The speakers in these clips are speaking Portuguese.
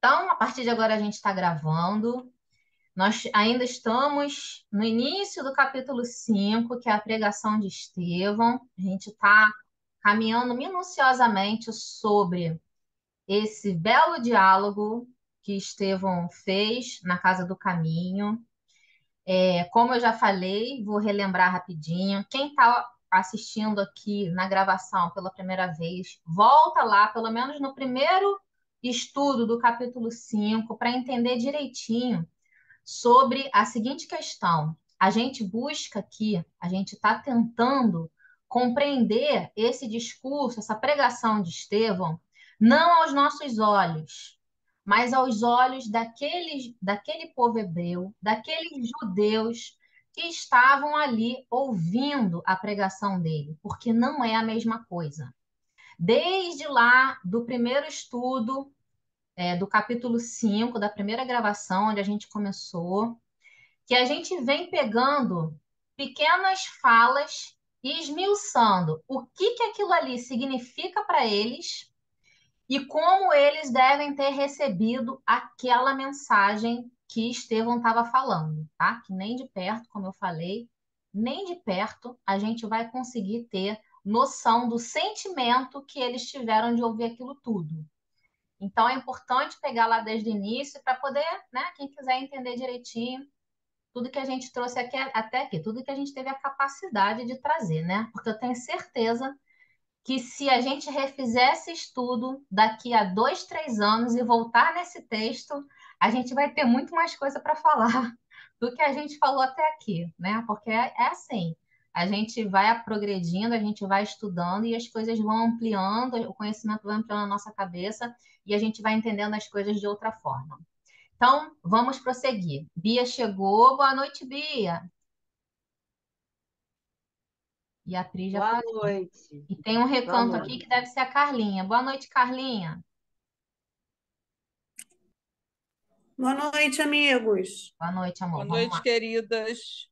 Então, a partir de agora a gente está gravando. Nós ainda estamos no início do capítulo 5, que é a pregação de Estevão. A gente está caminhando minuciosamente sobre esse belo diálogo que Estevão fez na Casa do Caminho. Como eu já falei, vou relembrar rapidinho. Quem está assistindo aqui na gravação pela primeira vez, volta lá, pelo menos no primeiro estudo do capítulo 5, para entender direitinho sobre a seguinte questão. A gente busca aqui, a gente está tentando compreender esse discurso, essa pregação de Estevão, não aos nossos olhos, mas aos olhos daquele povo hebreu, daqueles judeus que estavam ali ouvindo a pregação dele, porque não é a mesma coisa. Desde lá do primeiro estudo, do capítulo 5 da primeira gravação, onde a gente começou, que a gente vem pegando pequenas falas e esmiuçando o que que aquilo ali significa para eles e como eles devem ter recebido aquela mensagem que Estevão estava falando, tá? Que nem de perto, como eu falei, nem de perto a gente vai conseguir ter noção do sentimento que eles tiveram de ouvir aquilo tudo. Então é importante pegar lá desde o início para poder, né, quem quiser entender direitinho tudo que a gente trouxe aqui, até aqui, tudo que a gente teve a capacidade de trazer, né? Porque eu tenho certeza que se a gente refizer esse estudo daqui a 2, 3 anos e voltar nesse texto, a gente vai ter muito mais coisa para falar do que a gente falou até aqui, né? Porque é assim, a gente vai progredindo, a gente vai estudando e as coisas vão ampliando, o conhecimento vai ampliando a nossa cabeça e a gente vai entendendo as coisas de outra forma. Então, vamos prosseguir. Bia chegou. Boa noite, Bia. E a Pri já Boa foi. noite. E tem um recanto aqui Vamos. que deve ser a Carlinha. Boa noite, Carlinha. Boa noite, amigos. Boa noite, Boa amor. Vamos noite, lá. queridas.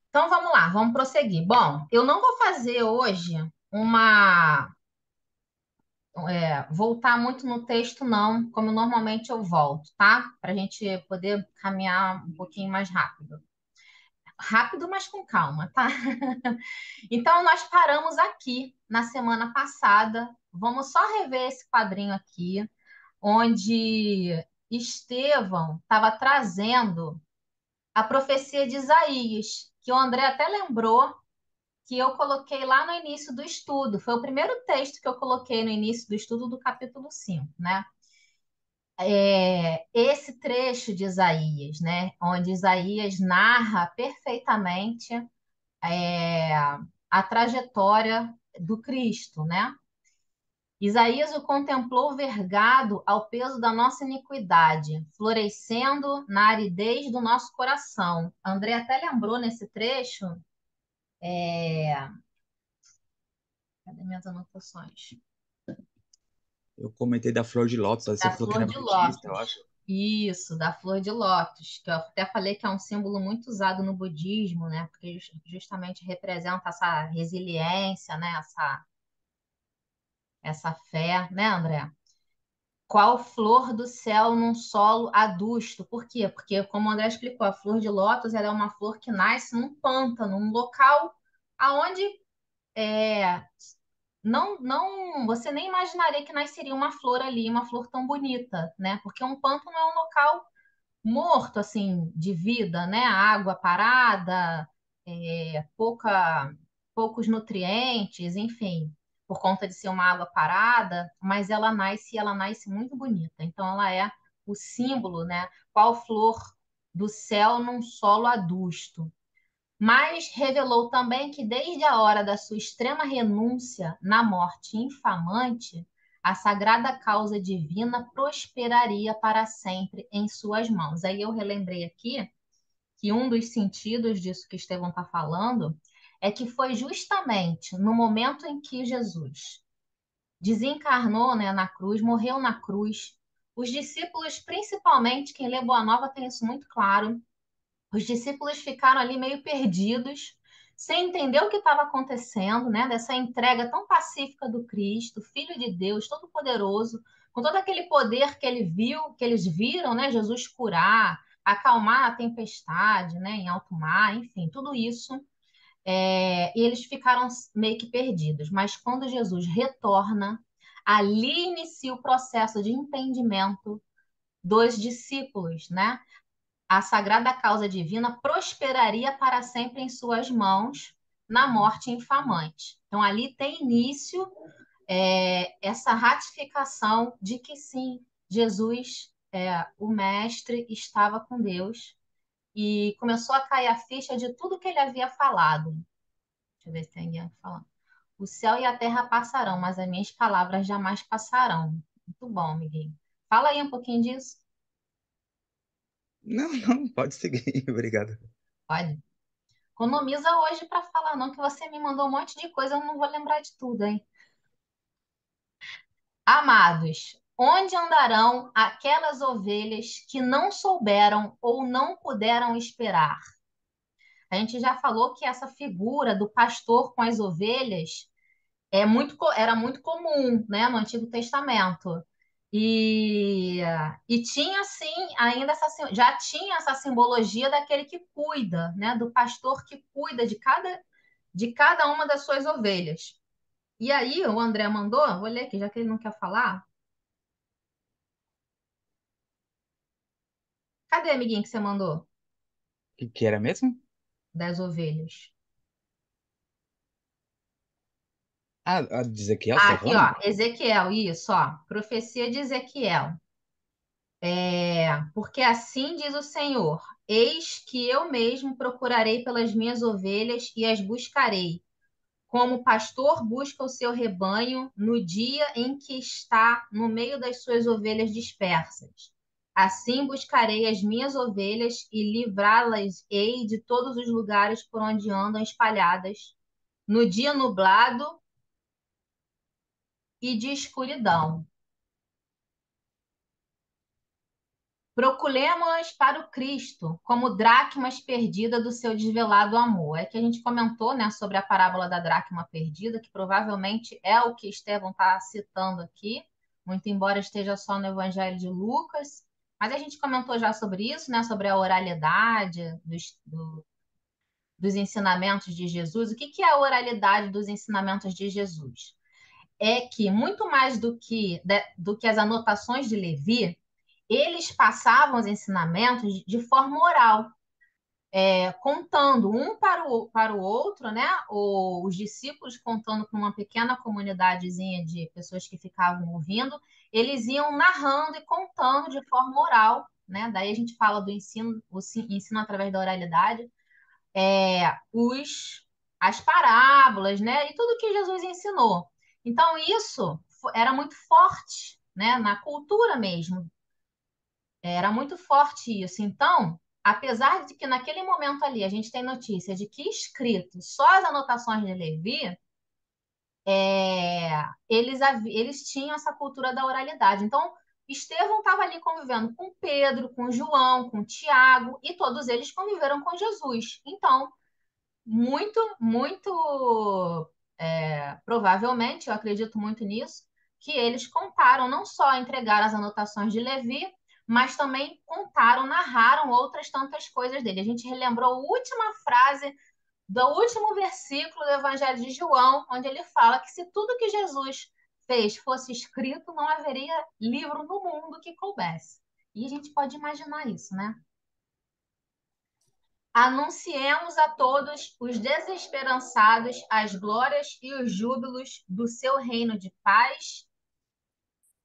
Então, vamos lá, vamos prosseguir. Bom, eu não vou fazer hoje uma. Voltar muito no texto, não, como normalmente eu volto, tá? Para a gente poder caminhar um pouquinho mais rápido. Rápido, mas com calma, tá? Então, nós paramos aqui na semana passada. Vamos só rever esse quadrinho aqui, onde Estevão estava trazendo a profecia de Isaías, que o André até lembrou que eu coloquei lá no início do estudo. Foi o primeiro texto que eu coloquei no início do estudo do capítulo 5, né? Esse trecho de Isaías, né? Onde Isaías narra perfeitamente é, a trajetória do Cristo, né? Isaías o contemplou vergado ao peso da nossa iniquidade, florescendo na aridez do nosso coração. André até lembrou nesse trecho, cadê minhas anotações? Eu comentei da flor de lótus, aí você Da falou que flor era de budista, eu lótus. acho. Isso, da flor de lótus, que eu até falei que é um símbolo muito usado no budismo, né? Porque justamente representa essa resiliência, né? Essa fé, né, André? Qual flor do céu num solo adusto? Por quê? Porque, como o André explicou, a flor de lótus ela é uma flor que nasce num pântano, num local aonde é, não, você nem imaginaria que nasceria uma flor ali, uma flor tão bonita, né? Porque um pântano é um local morto, assim, de vida, né? Água parada, poucos nutrientes, enfim, por conta de ser uma água parada, mas ela nasce muito bonita. Então, ela é o símbolo, né? Qual flor do céu num solo adusto. Mas revelou também que desde a hora da sua extrema renúncia na morte infamante, a sagrada causa divina prosperaria para sempre em suas mãos. Aí eu relembrei aqui que um dos sentidos disso que Estevão está falando é que foi justamente no momento em que Jesus desencarnou, né, na cruz, morreu na cruz, os discípulos, principalmente, quem lê Boa Nova tem isso muito claro, os discípulos ficaram ali meio perdidos, sem entender o que estava acontecendo, né? Dessa entrega tão pacífica do Cristo, Filho de Deus, Todo-Poderoso, com todo aquele poder que ele viu, que eles viram, né, Jesus curar, acalmar a tempestade, né, em alto mar, enfim, tudo isso, e eles ficaram meio que perdidos. Mas quando Jesus retorna, ali inicia o processo de entendimento dos discípulos, né? A sagrada causa divina prosperaria para sempre em suas mãos na morte infamante. Então, ali tem início essa ratificação de que sim, Jesus, o Mestre, estava com Deus e começou a cair a ficha de tudo que ele havia falado. Deixa eu ver se tem alguém falando. O céu e a terra passarão, mas as minhas palavras jamais passarão. Muito bom, amiguinho. Fala aí um pouquinho disso. Não, não, pode seguir. Obrigado. Pode. Economiza hoje para falar, não, que você me mandou um monte de coisa, eu não vou lembrar de tudo, hein? Amados, onde andarão aquelas ovelhas que não souberam ou não puderam esperar? A gente já falou que essa figura do pastor com as ovelhas era muito comum, né, no Antigo Testamento. E, e tinha, sim, ainda já tinha essa simbologia daquele que cuida, né, do pastor que cuida de cada uma das suas ovelhas. E aí, o André mandou, vou ler aqui, já que ele não quer falar. Cadê, amiguinho, que você mandou? Que era mesmo? Das ovelhas. Ah, a de Ezequiel, você Ah, tá aqui, falando? ó, Ezequiel, isso, ó, profecia de Ezequiel. Porque assim diz o Senhor: Eis que eu mesmo procurarei pelas minhas ovelhas e as buscarei, como o pastor busca o seu rebanho no dia em que está no meio das suas ovelhas dispersas. Assim buscarei as minhas ovelhas e livrá-las-ei de todos os lugares por onde andam espalhadas, no dia nublado e de escuridão. Procuremos para o Cristo como dracmas perdida do seu desvelado amor. É que a gente comentou, né, sobre a parábola da dracma perdida, que provavelmente é o que Estevão está citando aqui, muito embora esteja só no Evangelho de Lucas. Mas a gente comentou já sobre isso, né, sobre a oralidade dos ensinamentos de Jesus. O que que é a oralidade dos ensinamentos de Jesus? É que muito mais do que as anotações de Levi, eles passavam os ensinamentos de forma oral, contando um para o outro, né? Os discípulos contando com uma pequena comunidadezinha de pessoas que ficavam ouvindo, eles iam narrando e contando de forma oral, né? Daí a gente fala do ensino, ensino através da oralidade, as parábolas, né? E tudo que Jesus ensinou. Então, isso era muito forte, né? Na cultura mesmo. Era muito forte isso. Então, apesar de que naquele momento ali a gente tem notícia de que escrito só as anotações de Levi, eles tinham essa cultura da oralidade. Então, Estevão estava ali convivendo com Pedro, com João, com Tiago, e todos eles conviveram com Jesus. Então, muito provavelmente, eu acredito muito nisso, que eles contaram, não só entregaram as anotações de Levi, mas também contaram, narraram outras tantas coisas dele. A gente relembrou a última frase do último versículo do Evangelho de João, onde ele fala que se tudo que Jesus fez fosse escrito, não haveria livro no mundo que coubesse. E a gente pode imaginar isso, né? Anunciemos a todos os desesperançados as glórias e os júbilos do seu reino de paz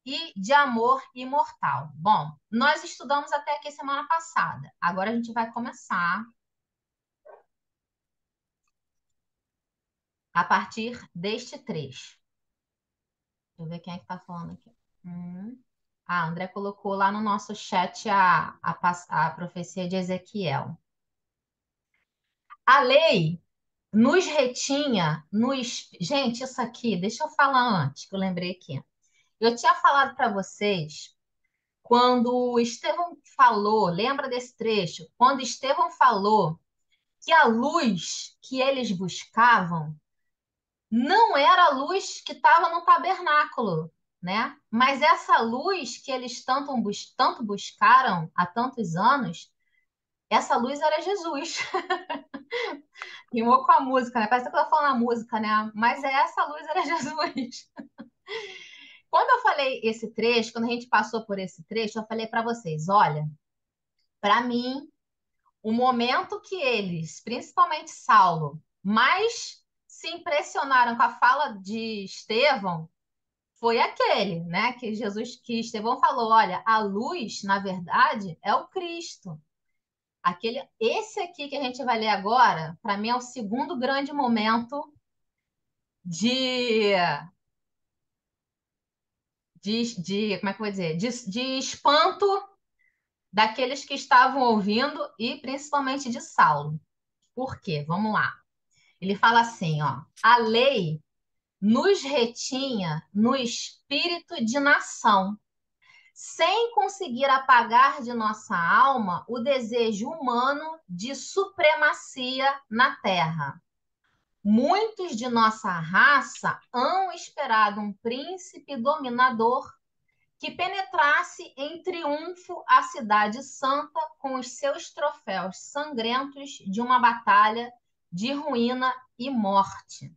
e de amor imortal. Bom, nós estudamos até aqui semana passada. Agora a gente vai começar a partir deste trecho. Deixa eu ver quem é que está falando aqui. A André colocou lá no nosso chat a profecia de Ezequiel. A lei nos retinha, Gente, isso aqui, deixa eu falar antes, que eu lembrei aqui. Eu tinha falado para vocês, quando Estevão falou, lembra desse trecho? Quando Estevão falou que a luz que eles buscavam não era a luz que estava no tabernáculo, né? Mas essa luz que eles tanto buscaram há tantos anos, essa luz era Jesus. Rimou com a música, né? Parece que eu tô falando a música, né? Mas essa luz era Jesus. Quando eu falei esse trecho, quando a gente passou por esse trecho, eu falei para vocês, olha, para mim, o momento que eles, principalmente Saulo, mais se impressionaram com a fala de Estevão foi aquele, né? Que Estevão falou: olha, a luz, na verdade, é o Cristo. Esse aqui que a gente vai ler agora, para mim, é o segundo grande momento de, como é que eu vou dizer? De espanto daqueles que estavam ouvindo e principalmente de Saulo. Por quê? Vamos lá. Ele fala assim, ó: a lei nos retinha no espírito de nação, sem conseguir apagar de nossa alma o desejo humano de supremacia na terra. Muitos de nossa raça hão esperado um príncipe dominador que penetrasse em triunfo a cidade santa com os seus troféus sangrentos de uma batalha de ruína e morte,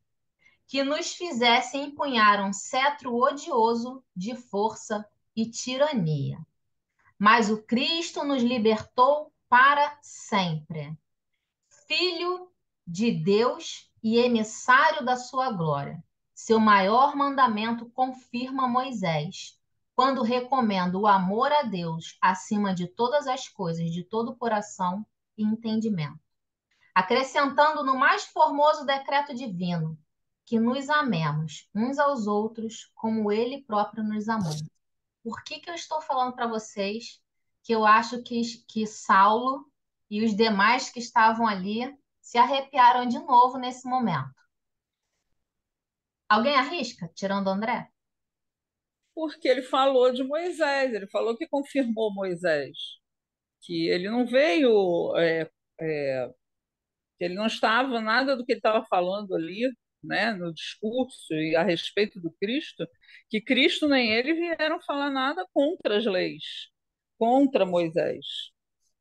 que nos fizesse empunhar um cetro odioso de força e tirania. Mas o Cristo nos libertou para sempre. Filho de Deus e emissário da sua glória. Seu maior mandamento confirma Moisés, quando recomenda o amor a Deus acima de todas as coisas, de todo o coração e entendimento, acrescentando no mais formoso decreto divino que nos amemos uns aos outros como ele próprio nos amou. Por que eu estou falando para vocês que eu acho que Saulo e os demais que estavam ali se arrepiaram de novo nesse momento? Alguém arrisca, tirando o André? Porque ele falou de Moisés, ele falou que confirmou Moisés, que ele não veio, que ele não estava nada do que ele estava falando ali, né, no discurso e a respeito do Cristo, que Cristo nem ele vieram falar nada contra as leis, contra Moisés.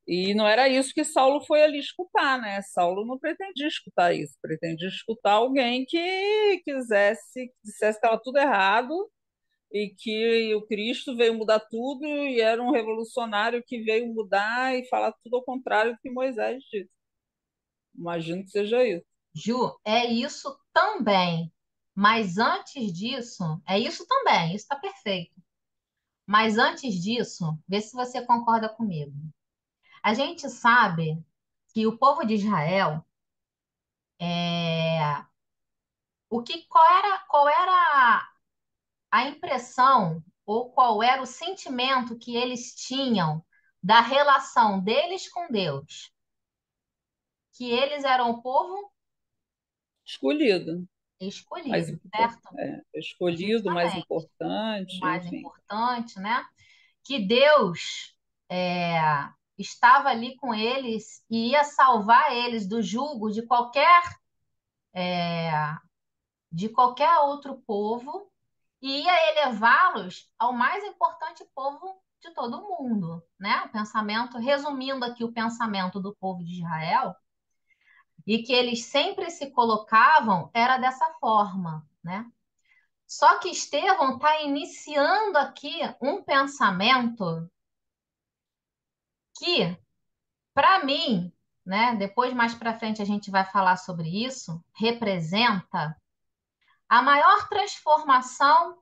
E não era isso que Saulo foi ali escutar, né? Saulo não pretendia escutar isso, pretendia escutar alguém que quisesse, que dissesse que estava tudo errado e que o Cristo veio mudar tudo e era um revolucionário que veio mudar e falar tudo ao contrário do que Moisés disse. Imagino que seja isso. Ju, é isso também. Mas antes disso, é isso também, isso está perfeito. Mas antes disso, vê se você concorda comigo. A gente sabe que o povo de Israel, qual era a impressão ou qual era o sentimento que eles tinham da relação deles com Deus? Que eles eram o povo Escolhido, mais escolhido, certo? escolhido, mais Justamente, o importante, mais enfim. importante, né? Que Deus é, estava ali com eles e ia salvar eles do jugo de qualquer outro povo e ia elevá-los ao mais importante povo de todo o mundo, né? O pensamento, resumindo aqui o pensamento do povo de Israel, e que eles sempre se colocavam era dessa forma, né? Só que Estevão está iniciando aqui um pensamento que, para mim, né, depois mais para frente a gente vai falar sobre isso, representa a maior transformação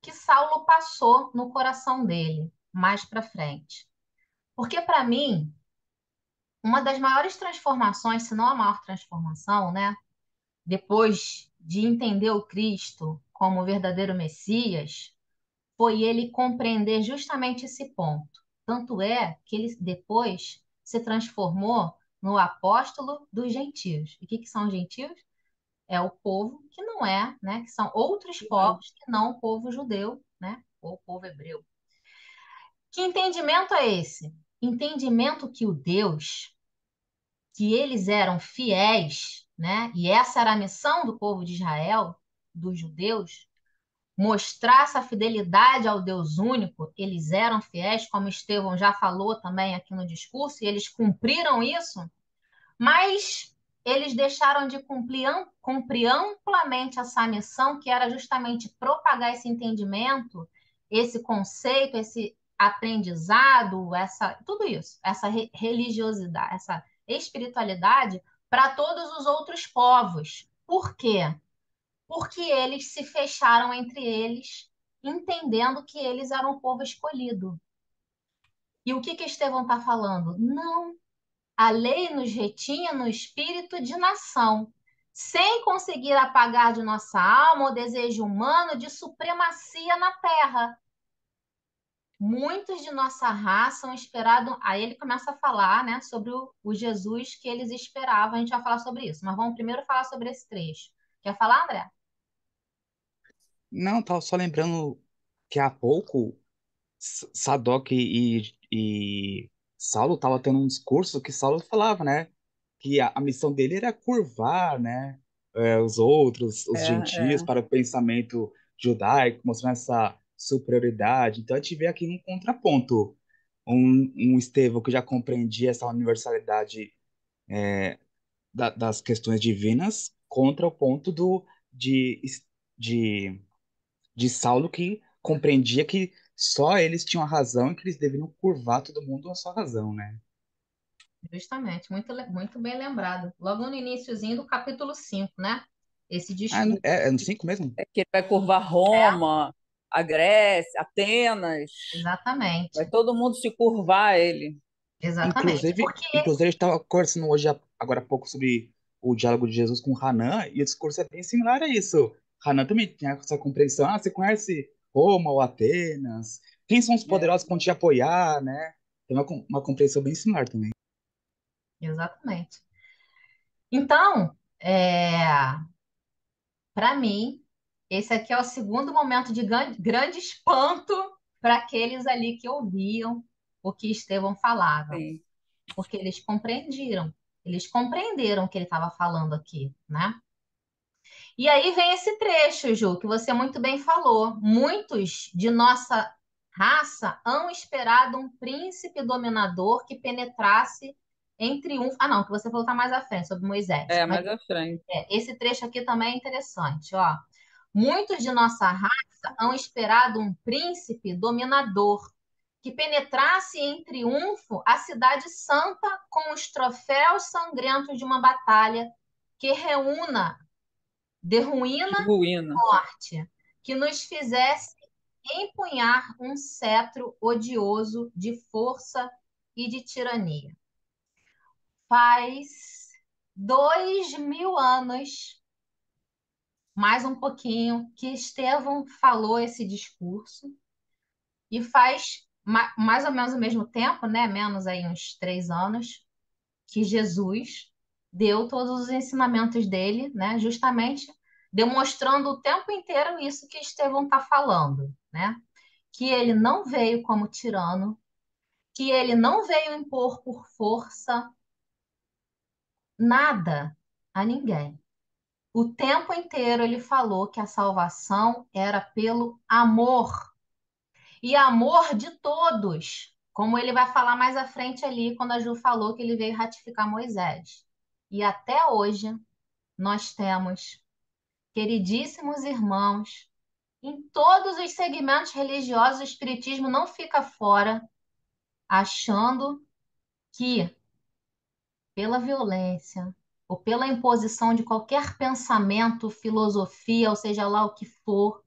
que Saulo passou no coração dele, mais para frente. Porque, para mim, uma das maiores transformações, se não a maior transformação, né, depois de entender o Cristo como o verdadeiro Messias, foi ele compreender justamente esse ponto. Tanto é que ele depois se transformou no apóstolo dos gentios. E o que são os gentios? É o povo que não é, né? Que são outros povos que não o povo judeu, né? Ou o povo hebreu. Que entendimento é esse? Entendimento que o Deus, que eles eram fiéis, né? E essa era a missão do povo de Israel, dos judeus, mostrar essa fidelidade ao Deus único, eles eram fiéis, como Estevão já falou também aqui no discurso, e eles cumpriram isso, mas eles deixaram de cumprir amplamente essa missão, que era justamente propagar esse entendimento, esse conceito, esse aprendizado, tudo isso, essa religiosidade, essa espiritualidade para todos os outros povos. Por quê? Porque eles se fecharam entre eles, entendendo que eles eram o povo escolhido. E o que Estevão está falando? Não, a lei nos retinha no espírito de nação, sem conseguir apagar de nossa alma o desejo humano de supremacia na terra. Muitos de nossa raça são esperados. Aí ele começa a falar, né, sobre o Jesus que eles esperavam. A gente vai falar sobre isso, mas vamos primeiro falar sobre esse trecho. Quer falar, André? Não, tava só lembrando que há pouco Sadoc e Saulo estavam tendo um discurso que Saulo falava, né? Que a missão dele era curvar, né? Os outros, os É, gentios, é. para o pensamento judaico, mostrando essa superioridade. Então a gente vê aqui um contraponto. Um Estevão que já compreendia essa universalidade das questões divinas contra o ponto de, de de Saulo que compreendia que só eles tinham a razão e que eles deveriam curvar todo mundo à sua razão, né? Justamente, muito bem lembrado. Logo no iniciozinho do capítulo 5, né? Esse Ah, discurso. é no 5 mesmo? É que ele vai curvar Roma, a Grécia, Atenas, vai Exatamente, todo mundo se curvar a ele. exatamente. Inclusive a gente estava conversando hoje, agora há pouco, sobre o diálogo de Jesus com Hanan, e o discurso é bem similar a isso. Hanan também tinha essa compreensão, você conhece Roma ou Atenas? Quem são os É, poderosos que vão te apoiar, né? Tem uma compreensão bem similar também. Exatamente. Então, para mim, esse aqui é o segundo momento de grande espanto para aqueles ali que ouviam o que Estevão falava, sim. porque eles compreenderam o que ele estava falando aqui, né? E aí vem esse trecho, Ju, que você muito bem falou. Muitos de nossa raça hão esperado um príncipe dominador que penetrasse em triunfo. Ah, não, que você falou tá mais à frente, sobre Moisés. É, Mas mais à frente. esse trecho aqui também é interessante, ó. Muitos de nossa raça hão esperado um príncipe dominador que penetrasse em triunfo a cidade santa com os troféus sangrentos de uma batalha que reúna de ruína Que ruína. morte, que nos fizesse empunhar um cetro odioso de força e de tirania. Faz 2000 anos, mais um pouquinho, que Estevão falou esse discurso, e faz mais ou menos o mesmo tempo, né? Menos aí uns 3 anos, que Jesus deu todos os ensinamentos dele, né? Justamente demonstrando o tempo inteiro isso que Estevão está falando, né? Que ele não veio como tirano, que ele não veio impor por força nada a ninguém. O tempo inteiro ele falou que a salvação era pelo amor, e amor de todos, como ele vai falar mais à frente ali, quando a Ju falou que ele veio ratificar Moisés. E até hoje nós temos queridíssimos irmãos em todos os segmentos religiosos, o Espiritismo não fica fora, achando que pela violência ou pela imposição de qualquer pensamento, filosofia, ou seja lá o que for,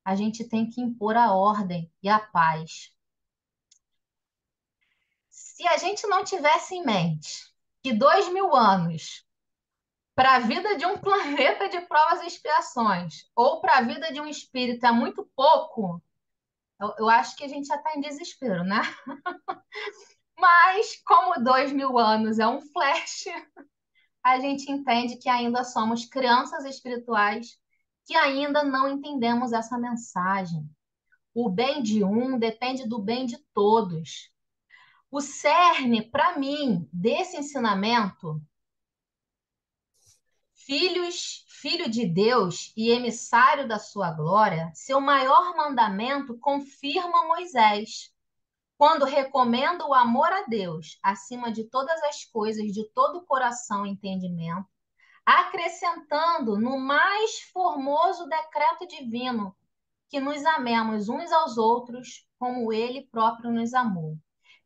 a gente tem que impor a ordem e a paz. Se a gente não tivesse em mente que 2000 anos para a vida de um planeta de provas e expiações ou para a vida de um espírito é muito pouco, eu acho que a gente já está em desespero, né? Mas como 2000 anos é um flash, a gente entende que ainda somos crianças espirituais que ainda não entendemos essa mensagem. O bem de um depende do bem de todos. O cerne, para mim, desse ensinamento filho de Deus e emissário da sua glória, seu maior mandamento confirma Moisés, quando recomenda o amor a Deus acima de todas as coisas, de todo o coração e entendimento, acrescentando no mais formoso decreto divino que nos amemos uns aos outros como ele próprio nos amou.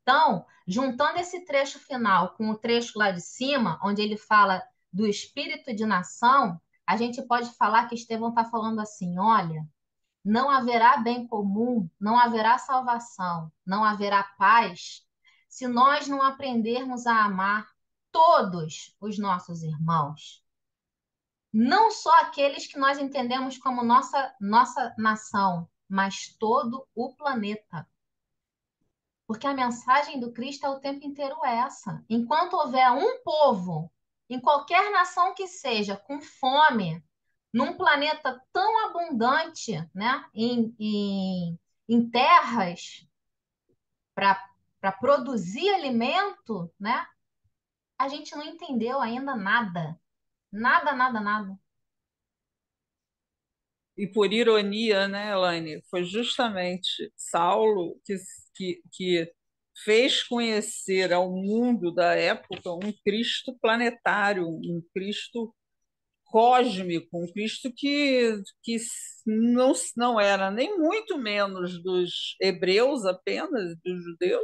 Então, juntando esse trecho final com o trecho lá de cima, onde ele fala do espírito de nação, a gente pode falar que Estevão está falando assim: olha, não haverá bem comum, não haverá salvação, não haverá paz, se nós não aprendermos a amar todos os nossos irmãos. Não só aqueles que nós entendemos como nossa nação, mas todo o planeta. Porque a mensagem do Cristo é o tempo inteiro essa. Enquanto houver um povo, em qualquer nação que seja, com fome, num planeta tão abundante, né, em terras para produzir alimento, né, a gente não entendeu ainda nada. Nada, nada, nada. E por ironia, né, Elaine, foi justamente Saulo que fez conhecer ao mundo da época um Cristo planetário, um Cristo cósmico, um Cristo que não era nem muito menos dos hebreus apenas, dos judeus,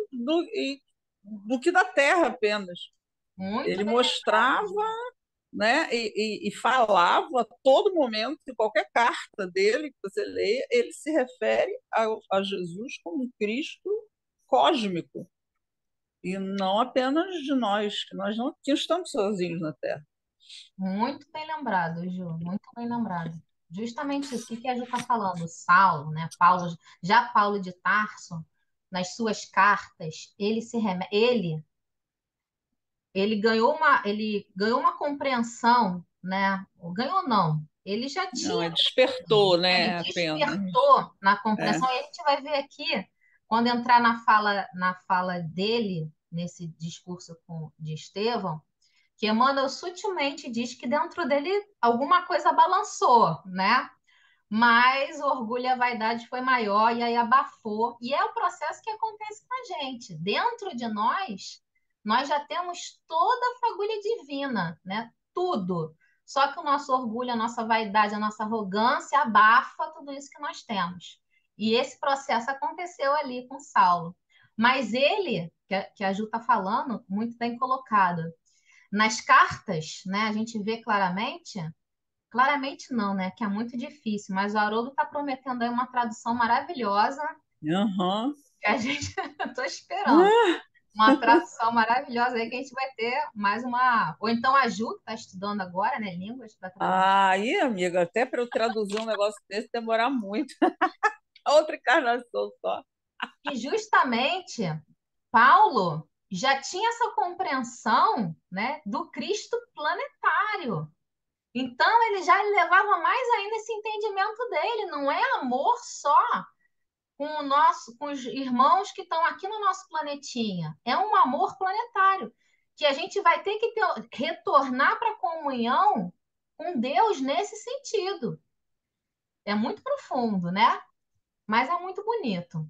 do que da terra apenas. Muito Ele bem mostrava, lembrado. né, e falava a todo momento, em qualquer carta dele que você leia, ele se refere a Jesus como um Cristo cósmico, e não apenas de nós, que nós não estamos sozinhos na Terra. Muito bem lembrado, Ju, muito bem lembrado. Justamente isso. O que que a Ju está falando? Saulo, né? Paulo de Tarso, nas suas cartas, ele ganhou uma compreensão, né? Ou ganhou não, ele já Não, tinha ele despertou, ele né, apenas. despertou na É. compreensão, e a gente vai ver aqui, quando entrar na fala dele, nesse discurso de Estevão, que Emmanuel sutilmente diz que dentro dele alguma coisa balançou, né? Mas o orgulho e a vaidade foi maior e aí abafou. E é o processo que acontece com a gente. Dentro de nós já temos toda a fagulha divina, né? Tudo. Só que o nosso orgulho, a nossa vaidade, a nossa arrogância abafa tudo isso que nós temos. E esse processo aconteceu ali com Saulo. Mas ele, que a Ju está falando, muito bem colocado. Nas cartas, né, a gente vê claramente não, né, que é muito difícil, mas o Haroldo está prometendo aí uma tradução maravilhosa, Uhum. que a gente estou esperando. Uma tradução maravilhosa aí que a gente vai ter mais uma. Ou então a Ju, que está estudando agora, né, línguas, para traduzir. Aí, amiga, até para eu traduzir um negócio desse demorar muito. Outra encarnação só. E justamente Paulo já tinha essa compreensão, né, do Cristo planetário. Então ele já levava mais ainda esse entendimento dele, não é amor só com os irmãos que estão aqui no nosso planetinha. É um amor planetário que a gente vai ter que retornar para a comunhão com Deus nesse sentido. É muito profundo, né? Mas é muito bonito.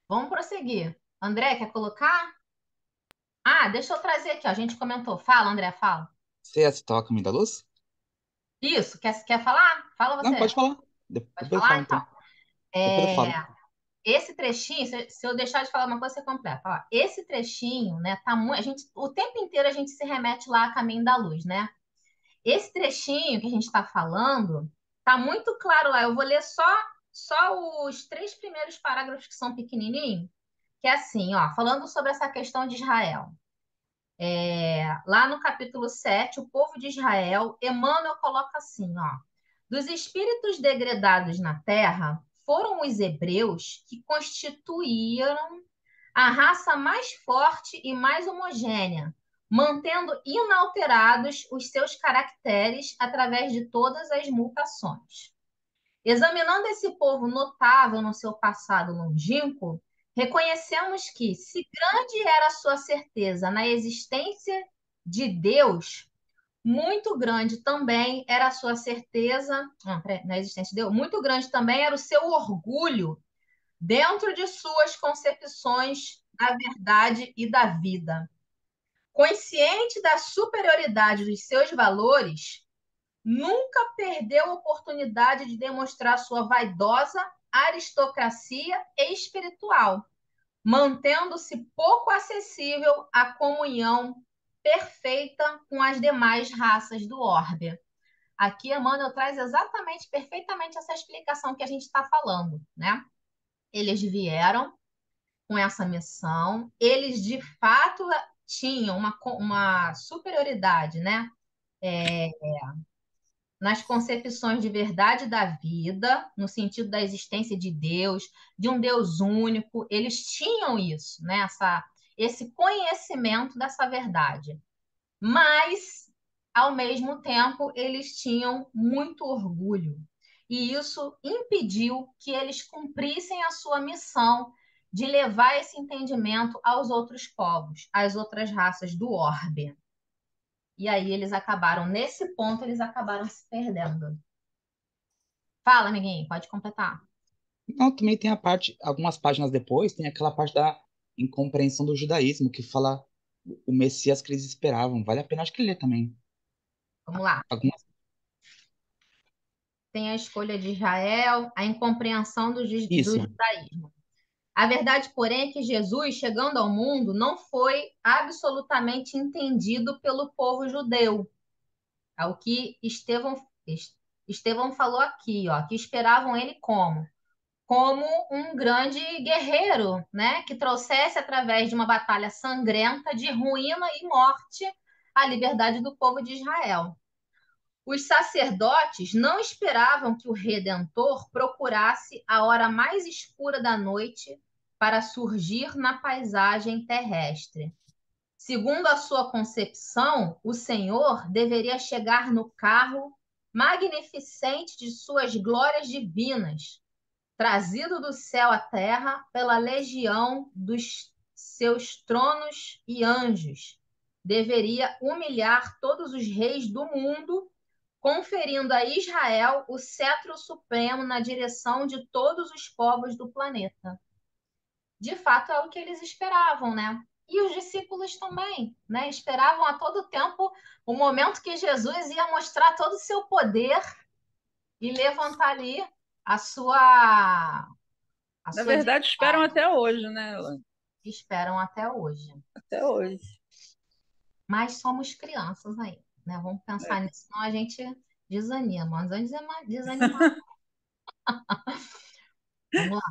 Vamos prosseguir. André, quer colocar? Ah, deixa eu trazer aqui, ó. A gente comentou. Fala, André, fala. Você ia citar o Caminho da Luz? Isso, quer falar? Fala Não, você. pode falar. Pode Depois eu falo, falar, então. então. Depois eu falo. Esse trechinho, se eu deixar de falar uma coisa, você completa. Ó, esse trechinho, né, tá muito, o tempo inteiro a gente se remete lá a Caminho da Luz, né? Esse trechinho que a gente está falando, tá muito claro lá. Eu vou ler só os 3 primeiros parágrafos que são pequenininhos, que é assim, ó, falando sobre essa questão de Israel. Lá no capítulo 7, o povo de Israel, Emmanuel coloca assim, ó: dos espíritos degredados na terra, foram os hebreus que constituíram a raça mais forte e mais homogênea, mantendo inalterados os seus caracteres através de todas as mutações. Examinando esse povo notável no seu passado longínquo, reconhecemos que, se grande era a sua certeza na existência de Deus, Muito grande também era a sua certeza, na existência de Deus, muito grande também era o seu orgulho dentro de suas concepções da verdade e da vida. Consciente da superioridade dos seus valores, nunca perdeu a oportunidade de demonstrar sua vaidosa aristocracia espiritual, mantendo-se pouco acessível à comunhão perfeita com as demais raças do orbe. Aqui Emmanuel traz exatamente, perfeitamente essa explicação que a gente está falando, né? Eles vieram com essa missão, eles de fato tinham uma superioridade, né? Nas concepções de verdade da vida, no sentido da existência de Deus, de um Deus único, eles tinham isso, né? Esse conhecimento dessa verdade. Mas, ao mesmo tempo, eles tinham muito orgulho. E isso impediu que eles cumprissem a sua missão de levar esse entendimento aos outros povos, às outras raças do orbe. E aí nesse ponto, eles acabaram se perdendo. Fala, amiguinho, pode completar. Não, também tem a parte, algumas páginas depois, tem aquela parte da incompreensão do judaísmo, que fala o Messias que eles esperavam. Vale a pena, acho que ler também. Vamos lá. Algumas... Tem a escolha de Israel, a incompreensão do Isso, judaísmo. A verdade, porém, é que Jesus, chegando ao mundo, não foi absolutamente entendido pelo povo judeu. É o que Estevão falou aqui, ó, que esperavam ele como um grande guerreiro, né, que trouxesse através de uma batalha sangrenta de ruína e morte a liberdade do povo de Israel. Os sacerdotes não esperavam que o Redentor procurasse a hora mais escura da noite para surgir na paisagem terrestre. Segundo a sua concepção, o Senhor deveria chegar no carro magnificente de suas glórias divinas, trazido do céu à terra pela legião dos seus tronos e anjos. Deveria humilhar todos os reis do mundo, conferindo a Israel o cetro supremo na direção de todos os povos do planeta. De fato, é o que eles esperavam, né? E os discípulos também, né? Esperavam a todo tempo o momento que Jesus ia mostrar todo o seu poder e levantar ali a sua Na verdade, esperam divindade. até hoje, né, Elaine? Esperam até hoje. Até hoje. Mas somos crianças aí, né? Vamos pensar nisso, senão a gente desanima. Mas antes de desanimar, vamos lá.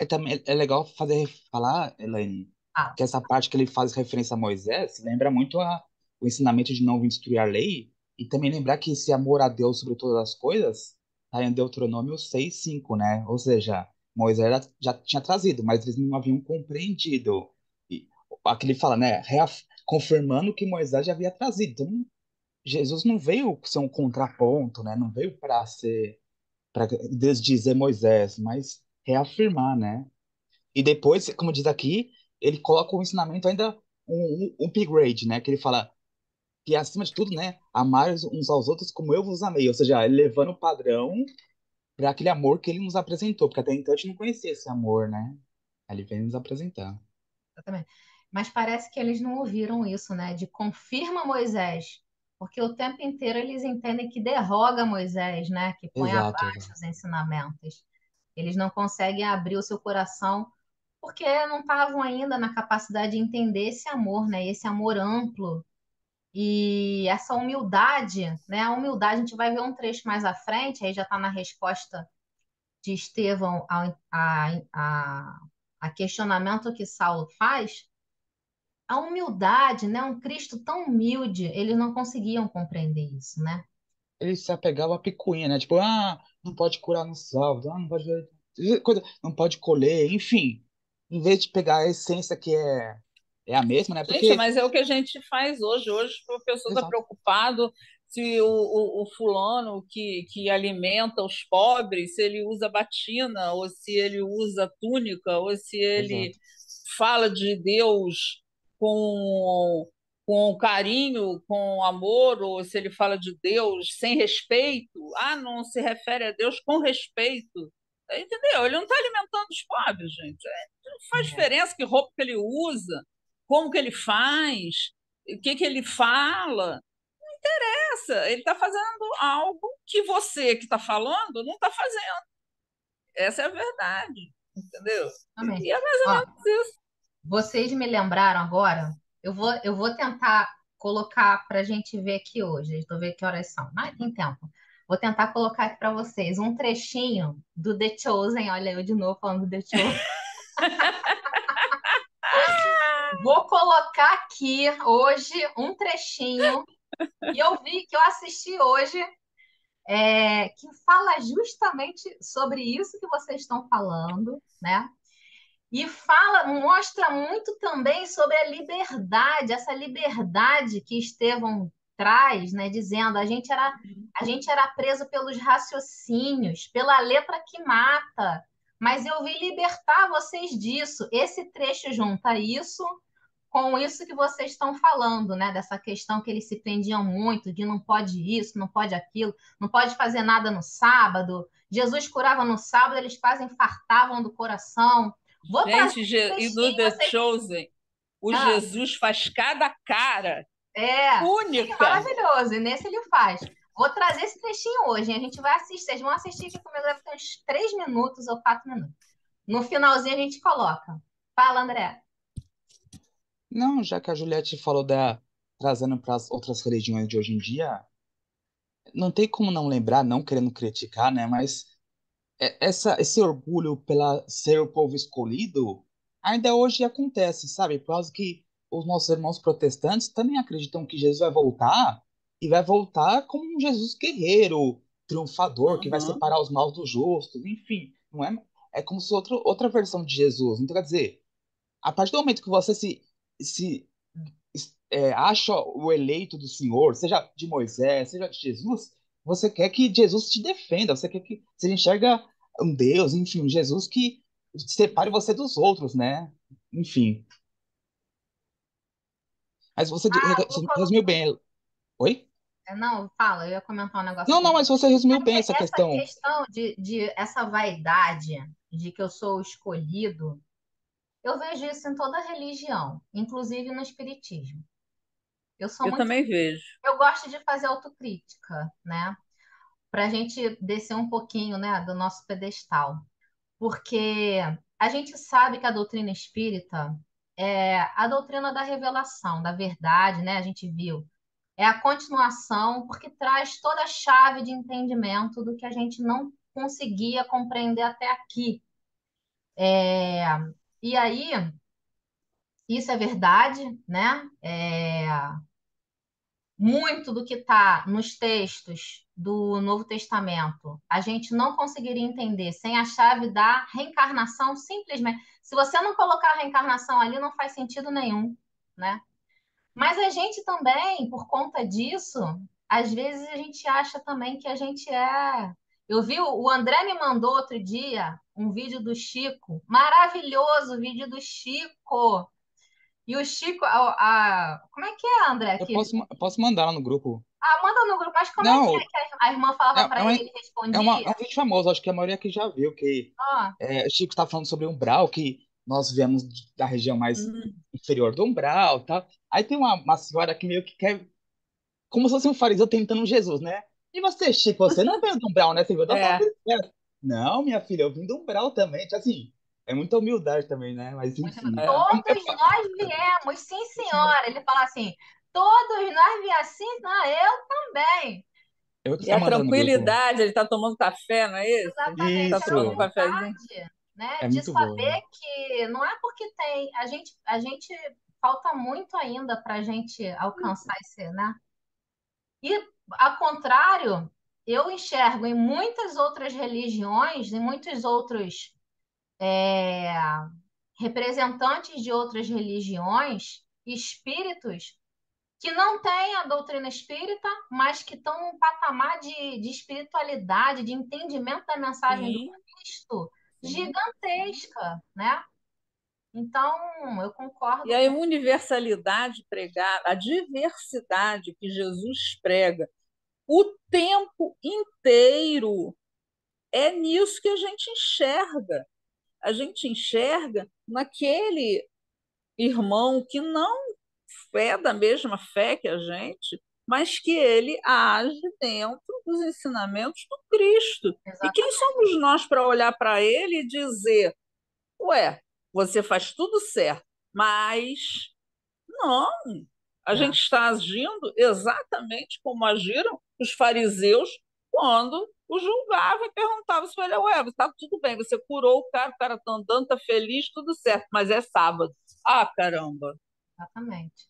também é legal falar, Elaine, Ah, que essa parte que ele faz referência a Moisés lembra muito o ensinamento de não vir destruir a lei, e também lembrar que esse amor a Deus sobre todas as coisas está em Deuteronômio 6:5, né? Ou seja, Moisés já tinha trazido, mas eles não haviam compreendido. E aqui ele fala, né? Confirmando que Moisés já havia trazido. Então, Jesus não veio ser um contraponto, né? Não veio para desdizer Moisés, mas reafirmar, né? E depois, como diz aqui, ele coloca o ensinamento ainda um upgrade, né? Que ele fala que, acima de tudo, né? Amar uns aos outros como eu vos amei. Ou seja, ele levando o padrão para aquele amor que ele nos apresentou. Porque até então a gente não conhecia esse amor, né? Aí ele vem nos apresentar. exatamente. Mas parece que eles não ouviram isso, né? De confirma Moisés, porque o tempo inteiro eles entendem que derroga Moisés, né? Que põe Exato, abaixo exato. os ensinamentos. Eles não conseguem abrir o seu coração porque não estavam ainda na capacidade de entender esse amor, né? Esse amor amplo e essa humildade, né? A humildade, a gente vai ver um trecho mais à frente, aí já está na resposta de Estevão a questionamento que Saulo faz. A humildade, né? Um Cristo tão humilde, eles não conseguiam compreender isso, né? Ele se apegava à picuinha, né? Tipo, não pode curar no sábado, não pode coisa, não pode colher, enfim. Em vez de pegar a essência que é a mesma, né? Gente, Porque, mas é o que a gente faz hoje. Hoje o pessoal está exato, preocupado se o fulano que alimenta os pobres, se ele usa batina, ou se ele usa túnica, ou se ele exato. fala de Deus com com carinho, com amor, ou se ele fala de Deus sem respeito, não se refere a Deus com respeito. Entendeu? Ele não está alimentando os pobres, gente. Não faz É, diferença que roupa que ele usa, como que ele faz, o que que ele fala. Ele está fazendo algo que você que está falando não está fazendo. Essa é a verdade, entendeu? também. E é mais ou Ó, menos isso. vocês me lembraram agora. Eu vou tentar colocar para a gente ver aqui hoje. Deixa eu ver que horas são. Mas tem tempo. Vou tentar colocar aqui para vocês um trechinho do The Chosen. Olha, eu de novo falando do The Chosen. Vou colocar aqui hoje um trechinho que eu vi, que eu assisti hoje, que fala justamente sobre isso que vocês estão falando, né? E mostra muito também sobre a liberdade, essa liberdade que Estevão traz, né? Dizendo a gente era preso pelos raciocínios, pela letra que mata, mas eu vim libertar vocês disso. Esse trecho junta isso com isso que vocês estão falando, né? Dessa questão que eles se prendiam muito, de não pode isso, não pode aquilo, não pode fazer nada no sábado. Jesus curava no sábado, eles quase infartavam do coração. Vou trazer Gente, esse e no trechinho, The vocês. Chosen, o Ah, Jesus faz cada cara ele é única. maravilhoso, e nesse ele faz. Vou trazer esse trechinho hoje, hein? A gente vai assistir, vocês vão assistir aqui comigo, deve ter uns 3 minutos ou 4 minutos. No finalzinho a gente coloca. Fala, André. Não, já que a Juliette falou trazendo para as outras religiões de hoje em dia, não tem como não lembrar, não querendo criticar, né? Mas esse orgulho pela ser o povo escolhido ainda hoje acontece, sabe? Por causa que os nossos irmãos protestantes também acreditam que Jesus vai voltar e vai voltar como um Jesus guerreiro, triunfador, que vai Uhum. separar os maus dos justos, enfim, não é? É como se outra versão de Jesus. Então, quer dizer, a partir do momento que você se acha o eleito do Senhor, seja de Moisés, seja de Jesus, você quer que Jesus te defenda, você quer que você enxerga um Deus, enfim, um Jesus que separe você dos outros, né? Enfim. Mas Vou você resumiu colocar. bem. Oi? Não, fala, eu ia comentar um negócio Não, aqui. não, mas você resumiu bem essa Essa questão. questão de essa vaidade de que eu sou o escolhido, eu vejo isso em toda religião, inclusive no espiritismo. Eu sou Eu muito, também vejo. eu gosto de fazer autocrítica, né? Para a gente descer um pouquinho, né, do nosso pedestal, porque a gente sabe que a doutrina espírita é a doutrina da revelação, da verdade, né? A gente viu. É a continuação, porque traz toda a chave de entendimento do que a gente não conseguia compreender até aqui. É, E aí, isso é verdade, né? Muito do que está nos textos do Novo Testamento, a gente não conseguiria entender sem a chave da reencarnação, simplesmente. Se você não colocar a reencarnação ali, não faz sentido nenhum, né? Mas a gente também, por conta disso, às vezes a gente acha também que a gente é. Eu vi, o André me mandou outro dia um vídeo do Chico, maravilhoso vídeo do Chico. E o Chico, como é que é, André? Eu posso mandar lá no grupo. Manda no grupo, mas como é que Não, a irmã falava é, para uma, ele, ele respondia? é um vídeo famoso, acho que a maioria aqui já viu, que Ó, o Chico está falando sobre umbral, que nós viemos da região mais Hum. inferior do umbral, tá? Aí tem uma senhora que meio que quer, como se fosse um fariseu tentando Jesus, né? E você, Chico, você não veio do umbral, né? Você veio da É, própria esfera. Não, minha filha, eu vim do umbral também. Tipo assim, é muita humildade também, né? Mas enfim. é. todos nós viemos, sim, senhora. Ele fala assim: todos nós viemos, assim, não, eu também. Eu vou E estar a mandando no grupo. tranquilidade, ele está tomando café, não é esse? Está Exatamente, a tomando um Isso, cafezinho. humildade, né? é De muito bom. saber que não é porque tem. A gente falta muito ainda para a gente alcançar esse, né? E, ao contrário, eu enxergo em muitas outras religiões, em muitos outros é, representantes de outras religiões, espíritos que não têm a doutrina espírita, mas que estão num patamar de espiritualidade, de entendimento da mensagem do Sim, Cristo sim. gigantesca, né? Então, eu E concordo a com. universalidade pregada, a diversidade que Jesus prega o tempo inteiro, é nisso que a gente enxerga. A gente enxerga naquele irmão que não é da mesma fé que a gente, mas que ele age dentro dos ensinamentos do Cristo. E quem Exatamente, somos nós para olhar para ele e dizer: ué, você faz tudo certo, mas não, a gente né? está agindo exatamente como agiram os fariseus quando o julgavam e perguntavam se ele, ué, está tudo bem, você curou o cara está andando, está feliz, tudo certo, mas é sábado. Ah, caramba. Exatamente.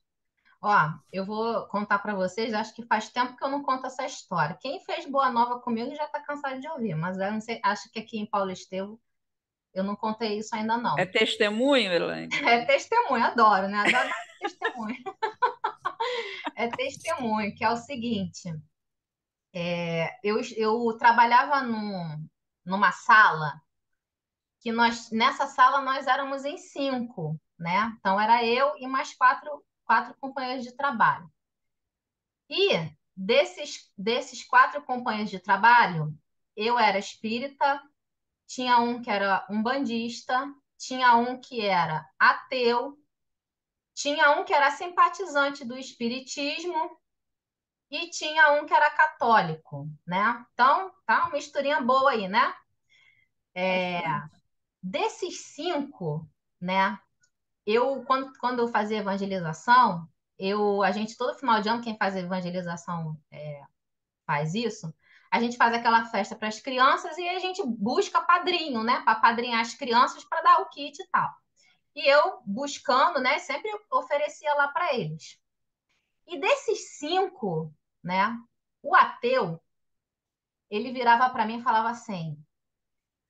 Ó, eu vou contar para vocês, acho que faz tempo que eu não conto essa história. Quem fez Boa Nova comigo já está cansado de ouvir, mas eu não sei, acho que aqui em Paulo Estevam eu não contei isso ainda É não. testemunho, Elaine? É testemunho, adoro, né? Adoro dar testemunho. É testemunho, que é o seguinte, eu trabalhava numa sala que nessa sala nós éramos em cinco, né? Então era eu e mais quatro companheiros de trabalho. E desses quatro companheiros de trabalho, eu era espírita, tinha um que era umbandista, tinha um que era ateu, tinha um que era simpatizante do espiritismo e tinha um que era católico, né? Então, tá uma misturinha boa aí, né? Bastante. Desses cinco, né? Quando eu fazia evangelização, a gente, todo final de ano, quem faz evangelização faz isso, a gente faz aquela festa para as crianças e a gente busca padrinho, né? Para padrinhar as crianças para dar o kit e tal. E eu buscando, né? Sempre oferecia lá para eles. E desses cinco, né? O ateu, ele virava para mim e falava assim: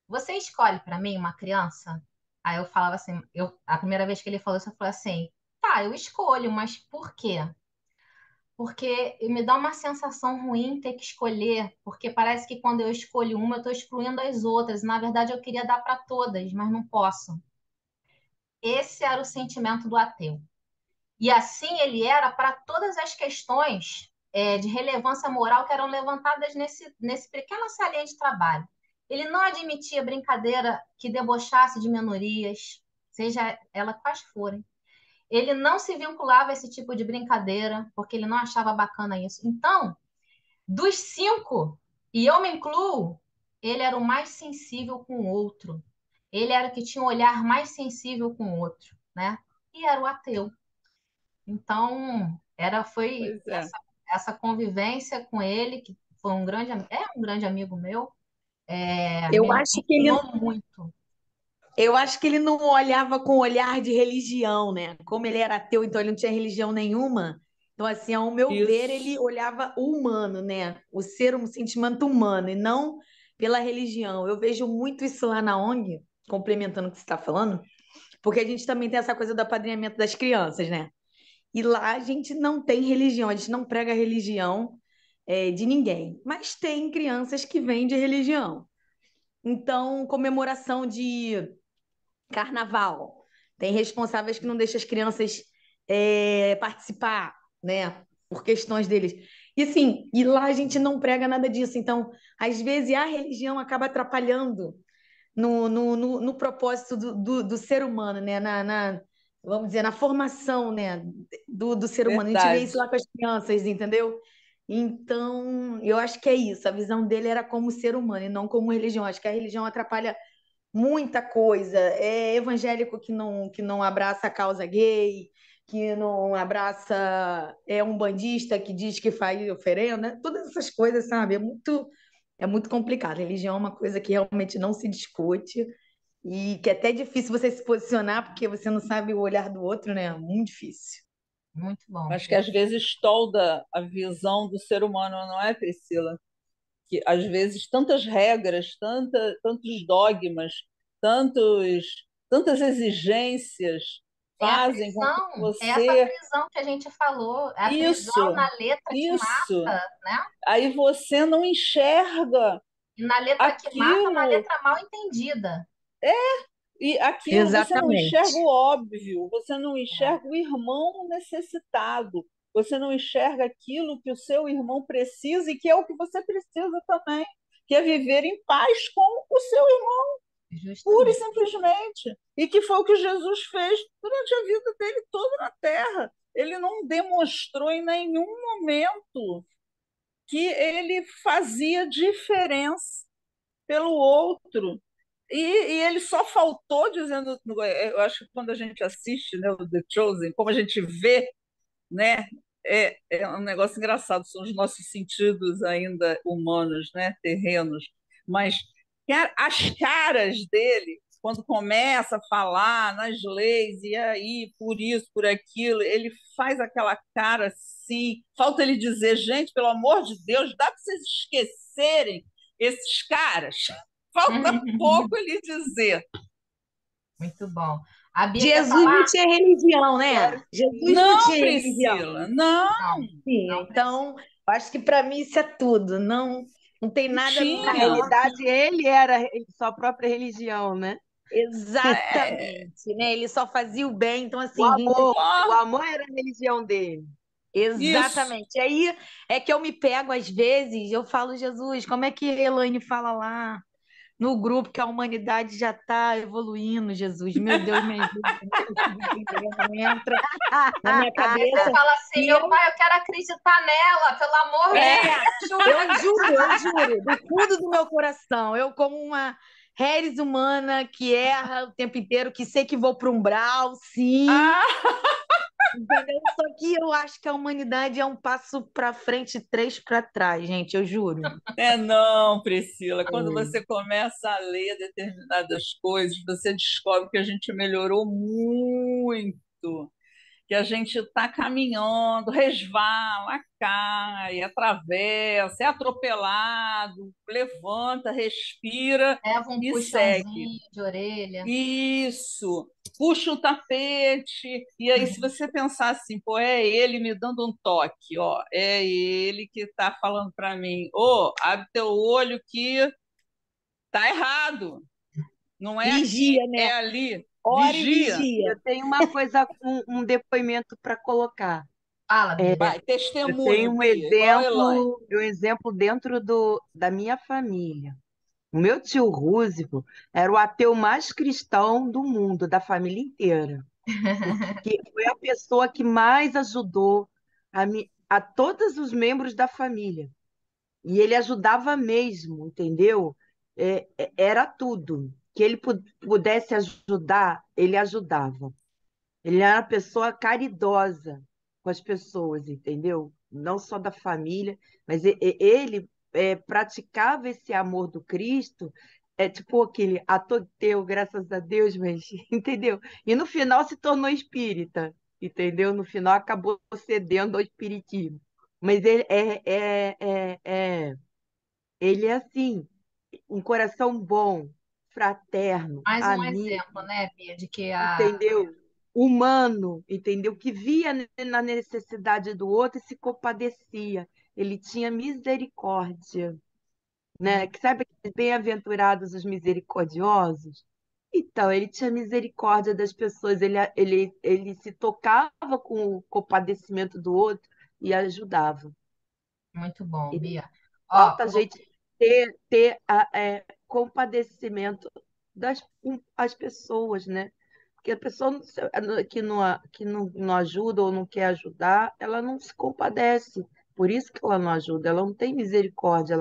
Você escolhe para mim uma criança? Aí eu falava assim, a primeira vez que ele falou isso, eu falei assim: Tá, eu escolho, mas por quê? Porque me dá uma sensação ruim ter que escolher, porque parece que quando eu escolho uma, eu estou excluindo as outras. Na verdade, eu queria dar para todas, mas não posso. Esse era o sentimento do ateu. E assim ele era para todas as questões de relevância moral que eram levantadas nesse pequena salinha de trabalho. Ele não admitia brincadeira que debochasse de minorias, seja ela quais forem. Ele não se vinculava a esse tipo de brincadeira, porque ele não achava bacana isso. Então, dos cinco, e eu me incluo, ele era o mais sensível com o outro. Ele era o que tinha um olhar mais sensível com o outro, né? E era o ateu. Então, foi Pois é. essa convivência com ele, que foi é um grande amigo meu, Eu me acho que ele, ensinou muito. eu acho que ele não olhava com olhar de religião, né? Como ele era ateu, então ele não tinha religião nenhuma. Então, assim, ao meu ver, ele Isso. olhava o humano, né? O ser, um sentimento humano, e não pela religião. Eu vejo muito isso lá na ONG, complementando o que você está falando, porque a gente também tem essa coisa do apadrinhamento das crianças, né? E lá a gente não tem religião, a gente não prega religião de ninguém, mas tem crianças que vêm de religião. Então, comemoração de carnaval, tem responsáveis que não deixam as crianças participar, né? Por questões deles. E assim, e lá a gente não prega nada disso. Então, às vezes a religião acaba atrapalhando no propósito do ser humano, né? Vamos dizer, na formação, né? Do ser humano. A gente vê isso Verdade. lá com as crianças, entendeu? Então, eu acho que é isso. A visão dele era como ser humano e não como religião. Acho que a religião atrapalha muita coisa. É evangélico que não abraça a causa gay, que não abraça um bandista que diz que faz oferenda, né? Todas essas coisas, sabe? É muito complicado. Religião é uma coisa que realmente não se discute e que é até difícil você se posicionar porque você não sabe o olhar do outro, né? É muito difícil. Muito bom. Mas que às vezes tolda a visão do ser humano, não é, Priscila? Que às vezes tantas regras, tantos dogmas, tantas exigências fazem com que É essa você. prisão que a gente falou, é a prisão Isso, na letra que isso. mata, né? Aí você não enxerga E na letra que mata, na aquilo. letra mal entendida. E aquilo você não enxerga Exatamente. o óbvio, você não enxerga o irmão necessitado, você não enxerga aquilo que o seu irmão precisa e que é o que você precisa também, que é viver em paz com o seu irmão, pura e Justamente. simplesmente. E que foi o que Jesus fez durante a vida dele toda na Terra. Ele não demonstrou em nenhum momento que ele fazia diferença pelo outro. E ele só faltou dizendo, eu acho que quando a gente assiste, né, o The Chosen, como a gente vê, né, é um negócio engraçado, são os nossos sentidos ainda humanos, né, terrenos, mas cara, as caras dele, quando começa a falar nas leis, e aí, por isso, por aquilo, ele faz aquela cara assim, falta ele dizer, gente, pelo amor de Deus, dá para vocês esquecerem esses caras? Falta pouco ele dizer. Muito bom. A Bia quer Jesus não falar? tinha religião, né? Quero Jesus não Não, tinha religião. Priscila, não Não, Sim, não precisa. então, eu acho que para mim isso é tudo. Não, não tem nada Na tinha. melhor que realidade, ele era sua própria religião, né? É, exatamente, né? Ele só fazia o bem, então O assim, amor. O ó, amor era a religião dele. isso. exatamente. Aí é que eu me pego às vezes, eu falo, Jesus, como é que a Elaine fala lá no grupo que a humanidade já está evoluindo, Jesus? Meu Deus, me ajuda, eu não consigo entender, não entra na minha Aí você cabeça. fala assim, E meu pai, eu quero acreditar nela, pelo amor de É, Deus, me ajuda. eu juro, do fundo do meu coração, eu como uma reres humana que erra o tempo inteiro, que sei que vou para um umbral, sim, Ah, entendeu? Só que eu acho que a humanidade é um passo para frente, três para trás, gente, eu juro. não, Priscila. Quando É. você começa a ler determinadas coisas, você descobre que a gente melhorou muito, que a gente está caminhando, resvala, cai, atravessa, é atropelado, levanta, respira Leva um e segue. puxãozinho de orelha. Isso, puxa o tapete, e aí, se você pensar assim, pô, é ele me dando um toque, ó, é ele que está falando para mim, ô, abre teu olho que tá errado, não é aqui, Vigia, né? é ali, Ora e vigia, vigia. Eu tenho uma coisa, um depoimento para colocar. Fala, Bia. vai, Eu tenho testemunho, Bia, igual a Elaine. um exemplo dentro da minha família. O meu tio Rússio era o ateu mais cristão do mundo, da família inteira, porque foi a pessoa que mais ajudou a todos os membros da família. E ele ajudava mesmo, entendeu? Era tudo. Que ele pudesse ajudar, ele ajudava. Ele era uma pessoa caridosa com as pessoas, entendeu? Não só da família, mas ele praticava esse amor do Cristo, tipo aquele ateu, graças a Deus, mas entendeu? E no final se tornou espírita, entendeu? No final acabou cedendo ao espiritismo. Mas ele é assim, um coração bom, fraterno, Mais um amigo, exemplo, né, Bia, de que a. entendeu? Humano, entendeu? Que via na necessidade do outro e se compadecia. Ele tinha misericórdia, né? Que sabe aqueles bem-aventurados os misericordiosos? Então, ele tinha misericórdia das pessoas, ele se tocava com o compadecimento do outro e ajudava. Muito bom, Bia. Ó, Falta a gente ter compadecimento com as pessoas, né? Porque a pessoa que não ajuda ou não quer ajudar, ela não se compadece. Por isso que ela não ajuda, ela não tem misericórdia,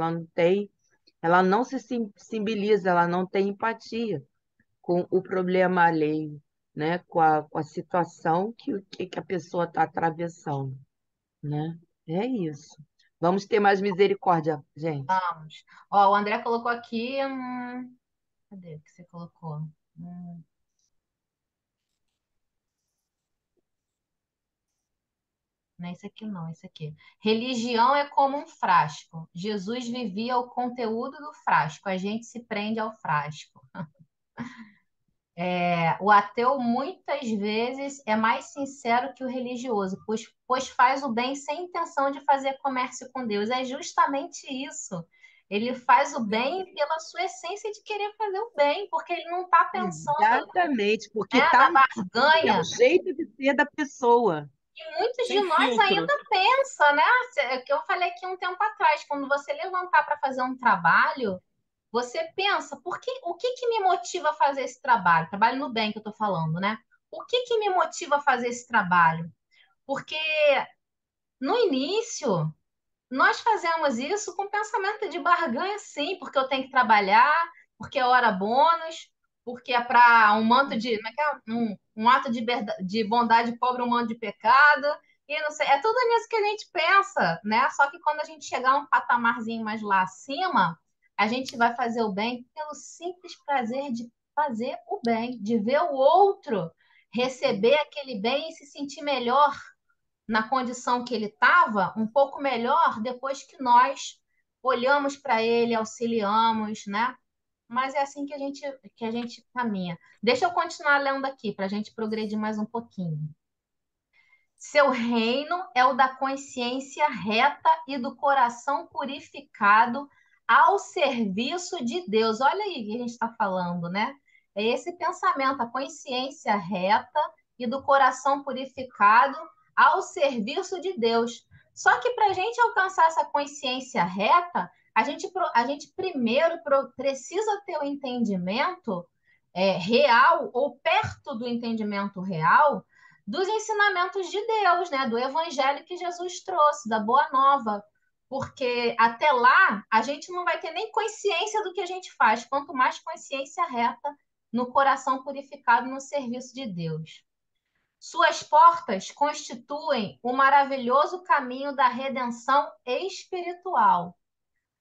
ela não se sensibiliza, ela não tem empatia com o problema alheio, né? Com a situação que a pessoa está atravessando, né? É isso. Vamos ter mais misericórdia, gente. vamos. Ó, o André colocou aqui. Cadê o que você colocou? Não é esse aqui, não, esse aqui. Religião é como um frasco. Jesus vivia o conteúdo do frasco. A gente se prende ao frasco. O ateu muitas vezes é mais sincero que o religioso, pois faz o bem sem intenção de fazer comércio com Deus. É justamente isso. Ele faz o bem pela sua essência de querer fazer o bem, porque ele não está pensando, Exatamente, porque né, tá, na é o barganha. jeito de ser da pessoa. E muitos de Sem nós filtro. ainda pensam, né? Que eu falei aqui um tempo atrás, quando você levantar para fazer um trabalho, você pensa, o que que me motiva a fazer esse trabalho? Trabalho no bem que eu estou falando, né? O que que me motiva a fazer esse trabalho? Porque no início nós fazemos isso com pensamento de barganha, sim, porque eu tenho que trabalhar, porque é hora bônus, porque é para um manto de, como é que é? Um ato de bondade pobre, um manto de pecado, e não sei, é tudo nisso que a gente pensa, né? Só que quando a gente chegar a um patamarzinho mais lá acima, a gente vai fazer o bem pelo simples prazer de fazer o bem, de ver o outro receber aquele bem e se sentir melhor na condição que ele estava, um pouco melhor depois que nós olhamos para ele, auxiliamos, né? Mas é assim que a gente caminha. Deixa eu continuar lendo aqui para a gente progredir mais um pouquinho. Seu reino é o da consciência reta e do coração purificado ao serviço de Deus. Olha aí o que a gente está falando, né? É esse pensamento, a consciência reta e do coração purificado ao serviço de Deus. Só que para a gente alcançar essa consciência reta, a gente primeiro precisa ter o entendimento real ou perto do entendimento real dos ensinamentos de Deus, né? Do evangelho que Jesus trouxe, da boa nova. Porque até lá a gente não vai ter nem consciência do que a gente faz, quanto mais consciência reta no coração purificado no serviço de Deus. Suas portas constituem o maravilhoso caminho da redenção espiritual,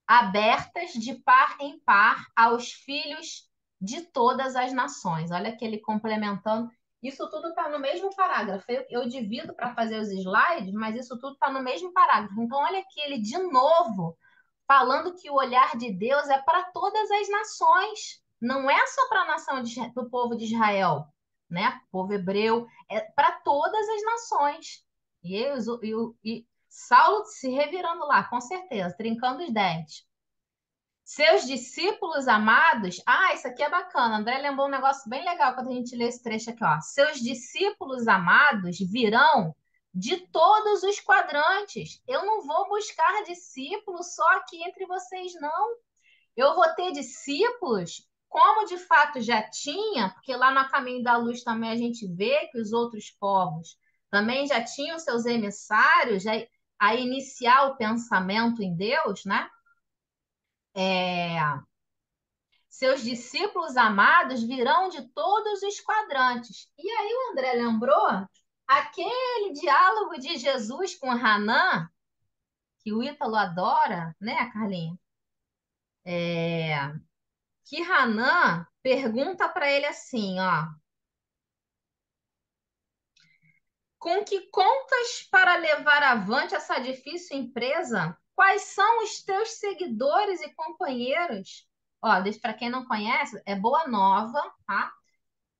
abertas de par em par aos filhos de todas as nações. Olha aqui ele complementando. Isso tudo está no mesmo parágrafo. Eu divido para fazer os slides, mas isso tudo está no mesmo parágrafo. Então, olha aqui ele de novo falando que o olhar de Deus é para todas as nações. Não é só para a nação do povo de Israel, né? O povo hebreu, é para todas as nações. E Saulo se revirando lá, com certeza, trincando os dentes. Seus discípulos amados. Ah, isso aqui é bacana. André lembrou um negócio bem legal quando a gente lê esse trecho aqui, ó. Seus discípulos amados virão de todos os quadrantes. Eu não vou buscar discípulos só aqui entre vocês, não. Eu vou ter discípulos, como de fato já tinha, porque lá no Caminho da Luz também a gente vê que os outros povos também já tinham seus emissários a iniciar o pensamento em Deus, né? Seus discípulos amados virão de todos os quadrantes. E aí o André lembrou aquele diálogo de Jesus com Hanã, que o Ítalo adora, né, Carlinhos? Que Hanã pergunta para ele assim, ó, com que contas para levar avante essa difícil empresa? Quais são os teus seguidores e companheiros? Ó, para quem não conhece, é Boa Nova, tá?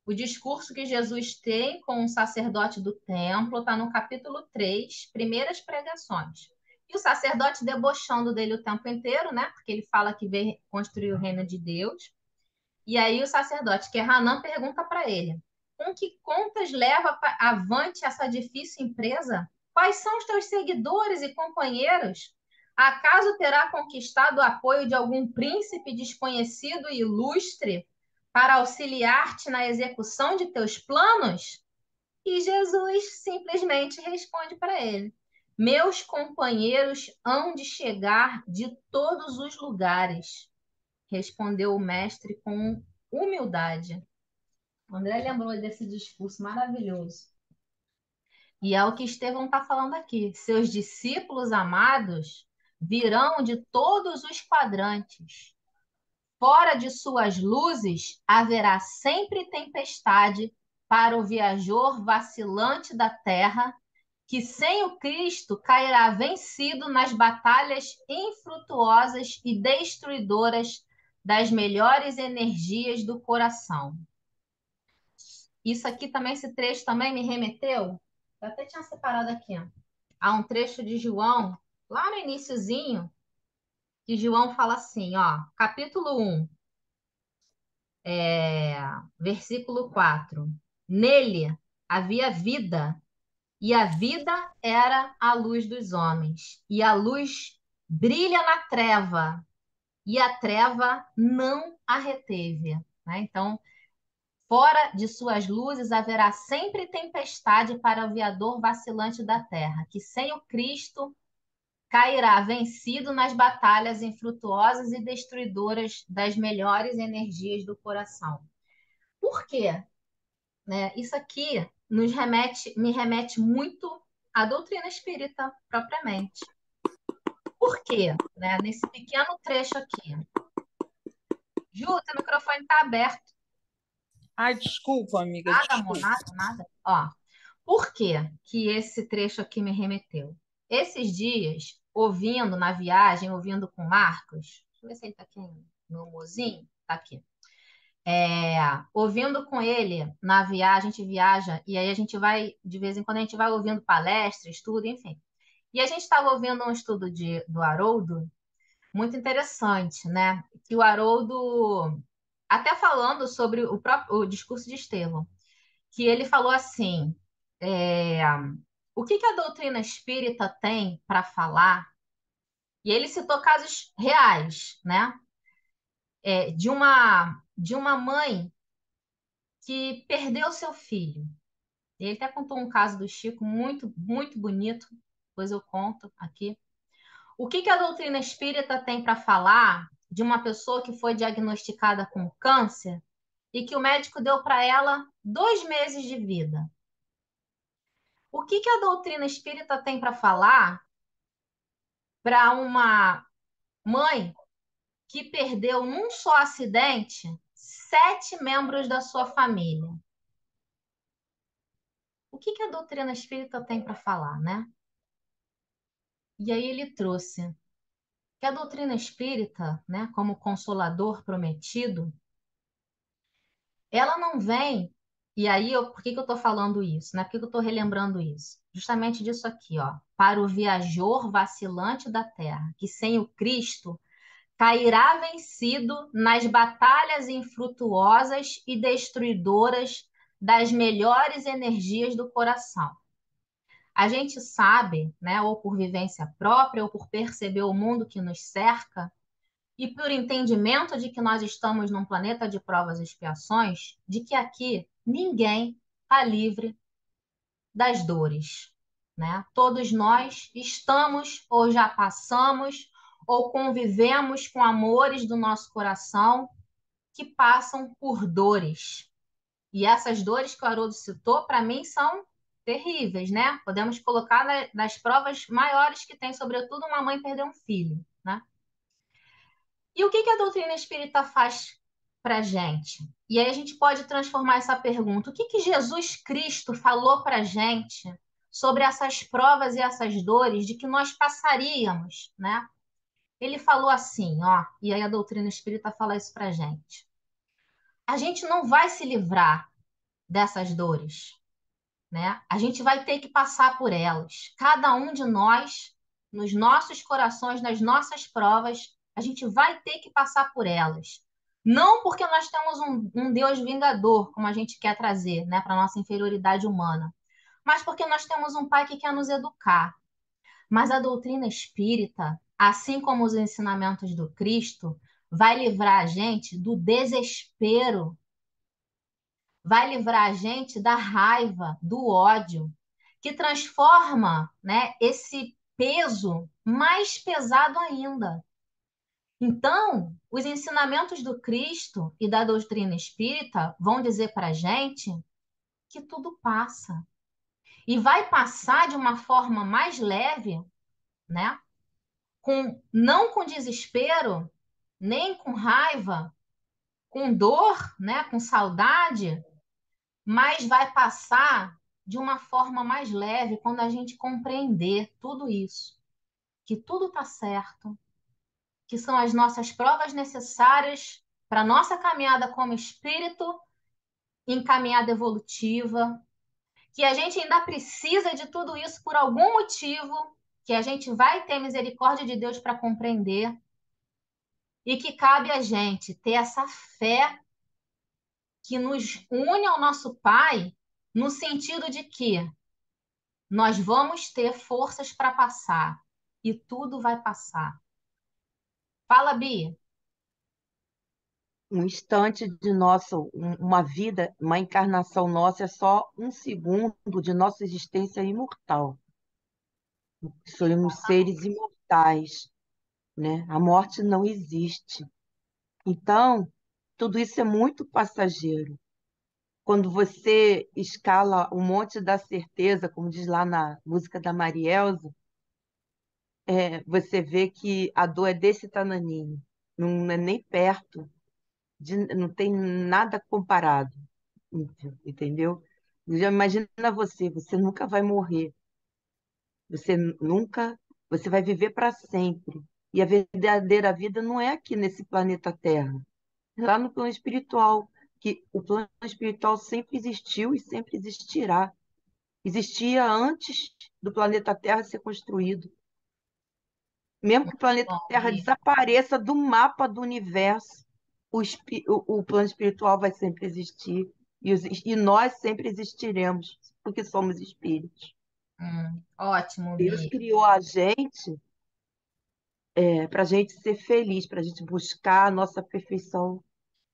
O discurso que Jesus tem com o sacerdote do templo está no capítulo 3, primeiras pregações. E o sacerdote debochando dele o tempo inteiro, né? Porque ele fala que veio construir o reino de Deus. E aí o sacerdote, que é Hanã, pergunta para ele: com que contas leva avante essa difícil empresa? Quais são os teus seguidores e companheiros? Acaso terá conquistado o apoio de algum príncipe desconhecido e ilustre para auxiliar-te na execução de teus planos? E Jesus simplesmente responde para ele: meus companheiros hão de chegar de todos os lugares, respondeu o mestre com humildade. O André lembrou desse discurso maravilhoso. E é o que Estevão está falando aqui. Seus discípulos amados virão de todos os quadrantes. Fora de suas luzes haverá sempre tempestade para o viajor vacilante da terra, que sem o Cristo cairá vencido nas batalhas infrutuosas e destruidoras das melhores energias do coração. Isso aqui também, esse trecho também me remeteu, eu até tinha separado aqui, ó, a um trecho de João, lá no iniciozinho, que João fala assim, ó, capítulo 1, versículo 4. Nele havia vida, e a vida era a luz dos homens. E a luz brilha na treva, e a treva não a reteve. Né? Então, fora de suas luzes haverá sempre tempestade para o aviador vacilante da terra, que sem o Cristo cairá vencido nas batalhas infrutuosas e destruidoras das melhores energias do coração. Por quê? Né? Isso aqui me remete muito à doutrina espírita propriamente. Por quê? Né? Nesse pequeno trecho aqui. Ju, teu microfone está aberto. Ai, desculpa, amiga, Nada, amor, desculpa. nada. Ó, por que que esse trecho aqui me remeteu? Esses dias, ouvindo na viagem, ouvindo com o Marcos, deixa eu ver se ele está aqui no mozinho, tá aqui. Ouvindo com ele na viagem, a gente viaja, e aí a gente vai, de vez em quando, a gente vai ouvindo palestras, estudo, enfim. E a gente estava ouvindo um estudo do Haroldo, muito interessante, né? Que o Haroldo, até falando sobre o discurso de Estevão, que ele falou assim: é, o que que a doutrina espírita tem para falar? E ele citou casos reais, né? De uma mãe que perdeu seu filho. Ele até contou um caso do Chico muito, muito bonito, depois eu conto aqui. O que que a doutrina espírita tem para falar de uma pessoa que foi diagnosticada com câncer e que o médico deu para ela 2 meses de vida? O que que a doutrina espírita tem para falar para uma mãe que perdeu num só acidente 7 membros da sua família? O que que a doutrina espírita tem para falar, né? E aí ele trouxe que a doutrina espírita, né, como consolador prometido, ela não vem. E aí, por que que eu estou falando isso? Né? Por que que eu estou relembrando isso? Justamente disso aqui, ó. Para o viajor vacilante da terra, que sem o Cristo cairá vencido nas batalhas infrutuosas e destruidoras das melhores energias do coração. A gente sabe, né, ou por vivência própria, ou por perceber o mundo que nos cerca, e por entendimento de que nós estamos num planeta de provas e expiações, de que aqui ninguém está livre das dores, né? Todos nós estamos ou já passamos ou convivemos com amores do nosso coração que passam por dores. E essas dores que o Haroldo citou, para mim, são terríveis, né? Podemos colocar nas provas maiores que tem, sobretudo, uma mãe perder um filho, né? E o que que a doutrina espírita faz para a gente? E aí a gente pode transformar essa pergunta: o que que Jesus Cristo falou para a gente sobre essas provas e essas dores de que nós passaríamos, né? Ele falou assim, ó, e aí a doutrina espírita fala isso para a gente. A gente não vai se livrar dessas dores, né? A gente vai ter que passar por elas. Cada um de nós, nos nossos corações, nas nossas provas, a gente vai ter que passar por elas. Não porque nós temos um Deus vingador, como a gente quer trazer, né, para a nossa inferioridade humana, mas porque nós temos um Pai que quer nos educar. Mas a doutrina espírita, assim como os ensinamentos do Cristo, vai livrar a gente do desespero, vai livrar a gente da raiva, do ódio, que transforma, né, esse peso mais pesado ainda. Então, os ensinamentos do Cristo e da doutrina espírita vão dizer para a gente que tudo passa. E vai passar de uma forma mais leve, né? Não com desespero, nem com raiva, com dor, né? Com saudade, mas vai passar de uma forma mais leve quando a gente compreender tudo isso, que tudo está certo, que são as nossas provas necessárias para a nossa caminhada como espírito em caminhada evolutiva, que a gente ainda precisa de tudo isso por algum motivo, que a gente vai ter misericórdia de Deus para compreender, e que cabe a gente ter essa fé que nos une ao nosso Pai, no sentido de que nós vamos ter forças para passar e tudo vai passar. Fala, Bia. Um instante de nosso, uma vida, uma encarnação nossa é só um segundo de nossa existência imortal. Somos seres imortais, né? A morte não existe. Então, tudo isso é muito passageiro. Quando você escala o Monte da Certeza, como diz lá na música da Marielza, você vê que a dor é desse tamaninho, não é nem perto, não tem nada comparado, entendeu? Já imagina você nunca vai morrer, você nunca, você vai viver para sempre. E a verdadeira vida não é aqui nesse planeta Terra, é lá no plano espiritual, que o plano espiritual sempre existiu e sempre existirá. Existia antes do planeta Terra ser construído. Mesmo que o planeta Bom, Terra Bia. desapareça do mapa do universo, o plano espiritual vai sempre existir. E nós sempre existiremos, porque somos espíritos. Ótimo, Deus Bia. criou a gente para a gente ser feliz, para a gente buscar a nossa perfeição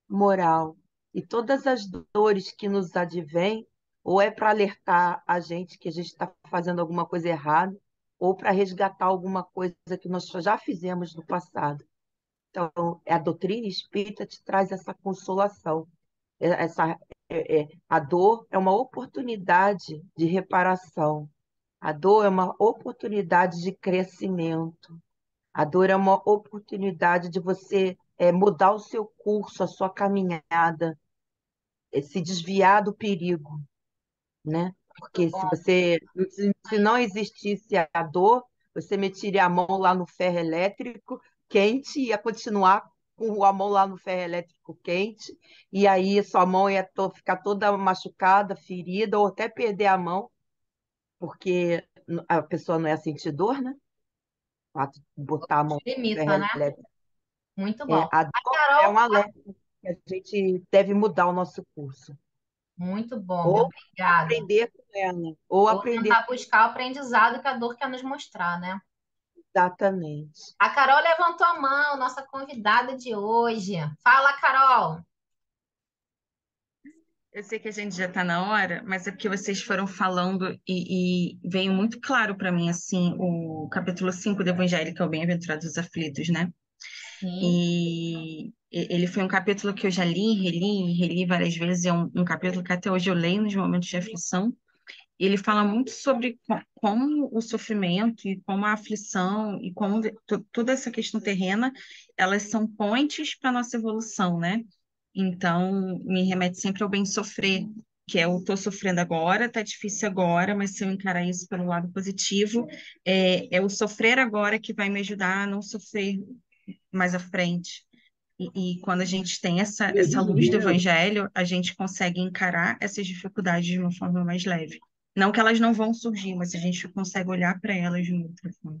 moral. E todas as dores que nos advêm, ou é para alertar a gente que a gente está fazendo alguma coisa errada, ou para resgatar alguma coisa que nós já fizemos no passado. Então, a doutrina espírita te traz essa consolação. Essa, a dor é uma oportunidade de reparação. A dor é uma oportunidade de crescimento. A dor é uma oportunidade de você mudar o seu curso, a sua caminhada, se desviar do perigo, né? Muito Porque se bom. você, se não existisse a dor, você meteria a mão lá no ferro elétrico quente e ia continuar com a mão lá no ferro elétrico quente, e aí sua mão ia ficar toda machucada, ferida, ou até perder a mão, porque a pessoa não ia sentir dor, né? O ato de botar a mão no Limita, ferro né? elétrico. Muito bom. A A dor é Carol, um alerta que a gente deve mudar o nosso curso. muito bom, Bia. Ou Obrigada. aprender com ela, ou Ou aprender tentar buscar o aprendizado que a dor quer nos mostrar, né? exatamente. A Carol levantou a mão, nossa convidada de hoje. Fala, Carol. Eu sei que a gente já está na hora, mas é porque vocês foram falando e veio muito claro para mim, assim, o capítulo 5 do Evangelho, que é o Bem-aventurados Aflitos, né? Sim, Ele foi um capítulo que eu já li, reli, reli várias vezes, é um capítulo que até hoje eu leio nos momentos de aflição. E ele fala muito sobre como o sofrimento e como a aflição e como toda essa questão terrena, elas são pontes para a nossa evolução, né? Então, me remete sempre ao bem sofrer, que é eu tô sofrendo agora, tá difícil agora, mas se eu encarar isso pelo lado positivo, é o sofrer agora que vai me ajudar a não sofrer mais à frente. E quando a gente tem essa luz do evangelho, a gente consegue encarar essas dificuldades de uma forma mais leve. Não que elas não vão surgir, mas a gente consegue olhar para elas de uma outra forma.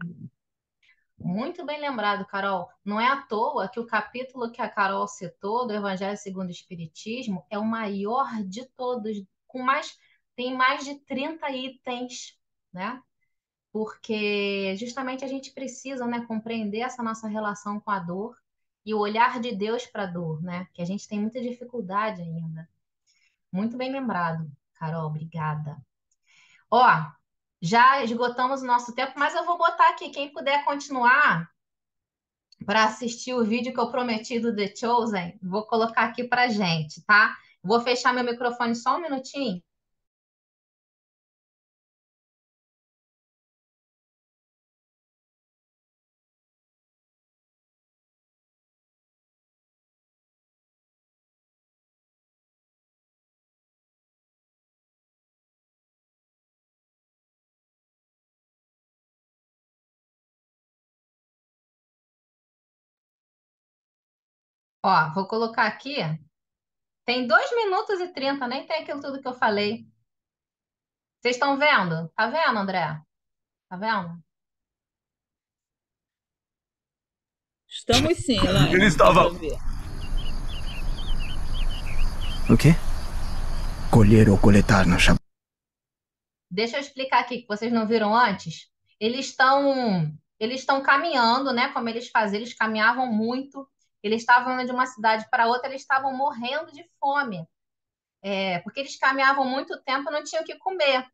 muito bem lembrado, Carol. Não é à toa que o capítulo que a Carol citou do Evangelho segundo o Espiritismo é o maior de todos, tem mais de 30 itens, né? Porque justamente a gente precisa, né, compreender essa nossa relação com a dor e o olhar de Deus para a dor, né? Que a gente tem muita dificuldade ainda. Muito bem lembrado, Carol, obrigada. Ó, já esgotamos o nosso tempo, mas eu vou botar aqui, quem puder continuar para assistir o vídeo que eu prometi do The Chosen, vou colocar aqui para gente, tá? Vou fechar meu microfone só um minutinho. Ó, vou colocar aqui. Tem 2 minutos e 30, nem tem aquilo tudo que eu falei. Vocês estão vendo? Tá vendo, André? Tá vendo? Estamos sim, Elaine. Ele estava... Deixa eu ver. O quê? Colher ou coletar no Shabat. Deixa eu explicar aqui, que vocês não viram antes. Eles estão caminhando, né? Como eles faziam, eles caminhavam muito. Eles estavam indo de uma cidade para outra, eles estavam morrendo de fome. Porque eles caminhavam muito tempo e não tinham o que comer.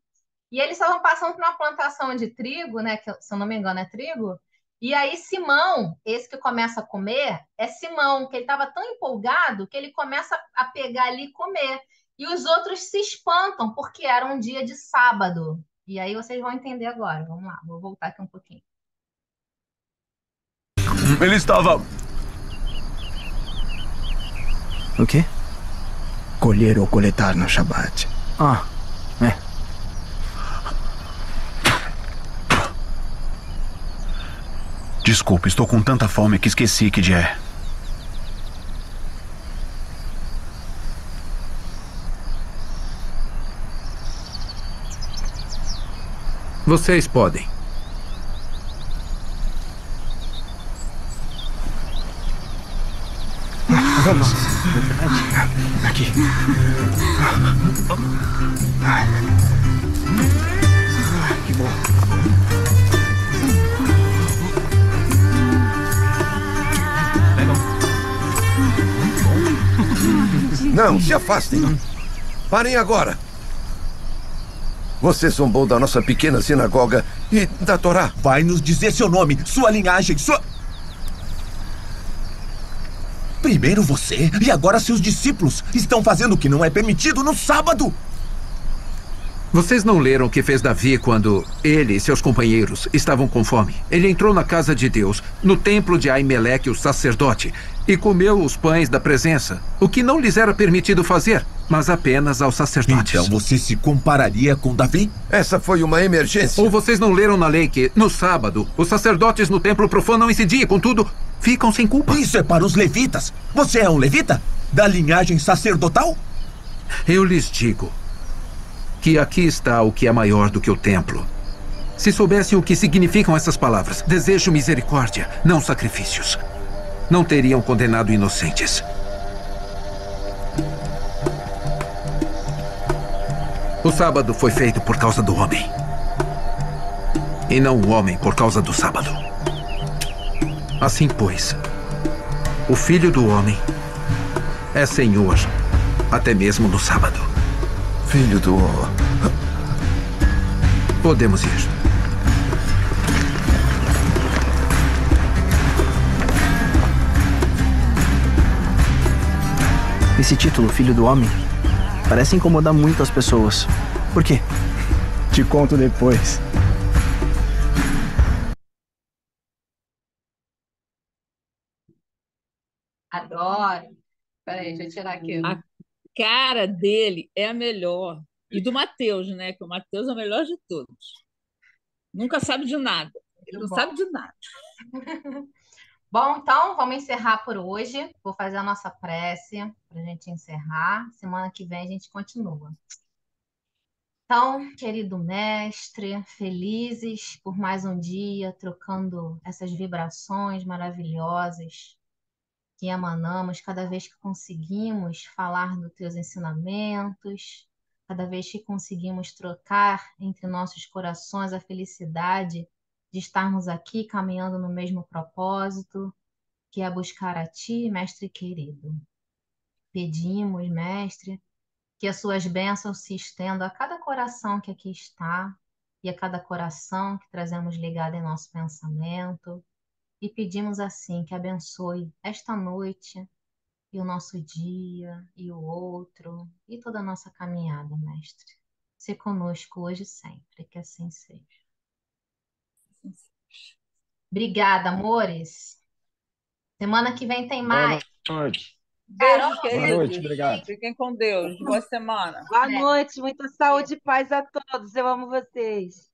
E eles estavam passando por uma plantação de trigo, né? Que, se eu não me engano, é trigo. E aí, Simão, esse que começa a comer, é Simão, que ele estava tão empolgado que ele começa a pegar ali e comer. E os outros se espantam, porque era um dia de sábado. E aí vocês vão entender agora. Vamos lá, vou voltar aqui um pouquinho. Ele estava... O quê? Colher ou coletar no Shabat. Ah, é. Desculpa, estou com tanta fome que esqueci que dia é. Vocês podem. Vamos. Aqui. Que bom. Não, se afastem. Parem agora. Vocês zombou da nossa pequena sinagoga e da Torá. Vai nos dizer seu nome, sua linhagem, sua... Primeiro você e agora seus discípulos estão fazendo o que não é permitido no sábado. Vocês não leram o que fez Davi quando ele e seus companheiros estavam com fome? Ele entrou na casa de Deus, no templo de Aimeleque, o sacerdote, e comeu os pães da presença, o que não lhes era permitido fazer, mas apenas aos sacerdotes. Então você se compararia com Davi? Essa foi uma emergência. Ou vocês não leram na lei que, no sábado, os sacerdotes no templo profanam esse dia, contudo, ficam sem culpa? Isso é para os levitas. Você é um levita? Da linhagem sacerdotal? Eu lhes digo que aqui está o que é maior do que o templo. Se soubessem o que significam essas palavras, desejo misericórdia, não sacrifícios, não teriam condenado inocentes. O sábado foi feito por causa do homem, e não o homem por causa do sábado. Assim, pois, o Filho do Homem é Senhor até mesmo no sábado. Filho do... Podemos ir. Esse título, Filho do Homem, parece incomodar muito as pessoas. Por quê? Te conto depois. Adoro. Peraí, deixa eu tirar aqui. A cara dele é a melhor. E do Mateus, né? Que o Mateus é o melhor de todos. Nunca sabe de nada. Ele não sabe de nada. Bom, então vamos encerrar por hoje. Vou fazer a nossa prece para a gente encerrar. Semana que vem a gente continua. Então, querido mestre, felizes por mais um dia, trocando essas vibrações maravilhosas que emanamos cada vez que conseguimos falar dos teus ensinamentos, cada vez que conseguimos trocar entre nossos corações a felicidade de estarmos aqui caminhando no mesmo propósito, que é buscar a Ti, mestre querido. Pedimos, mestre, que as suas bênçãos se estendam a cada coração que aqui está e a cada coração que trazemos ligado em nosso pensamento. E pedimos assim que abençoe esta noite e o nosso dia e o outro e toda a nossa caminhada, mestre. Se conosco hoje e sempre, que assim seja. Obrigada, amores. Semana que vem tem mais. Boa noite. Beijos, Boa queridos. noite, obrigado. Fiquem com Deus. Boa semana. Boa noite, muita saúde e paz a todos. Eu amo vocês.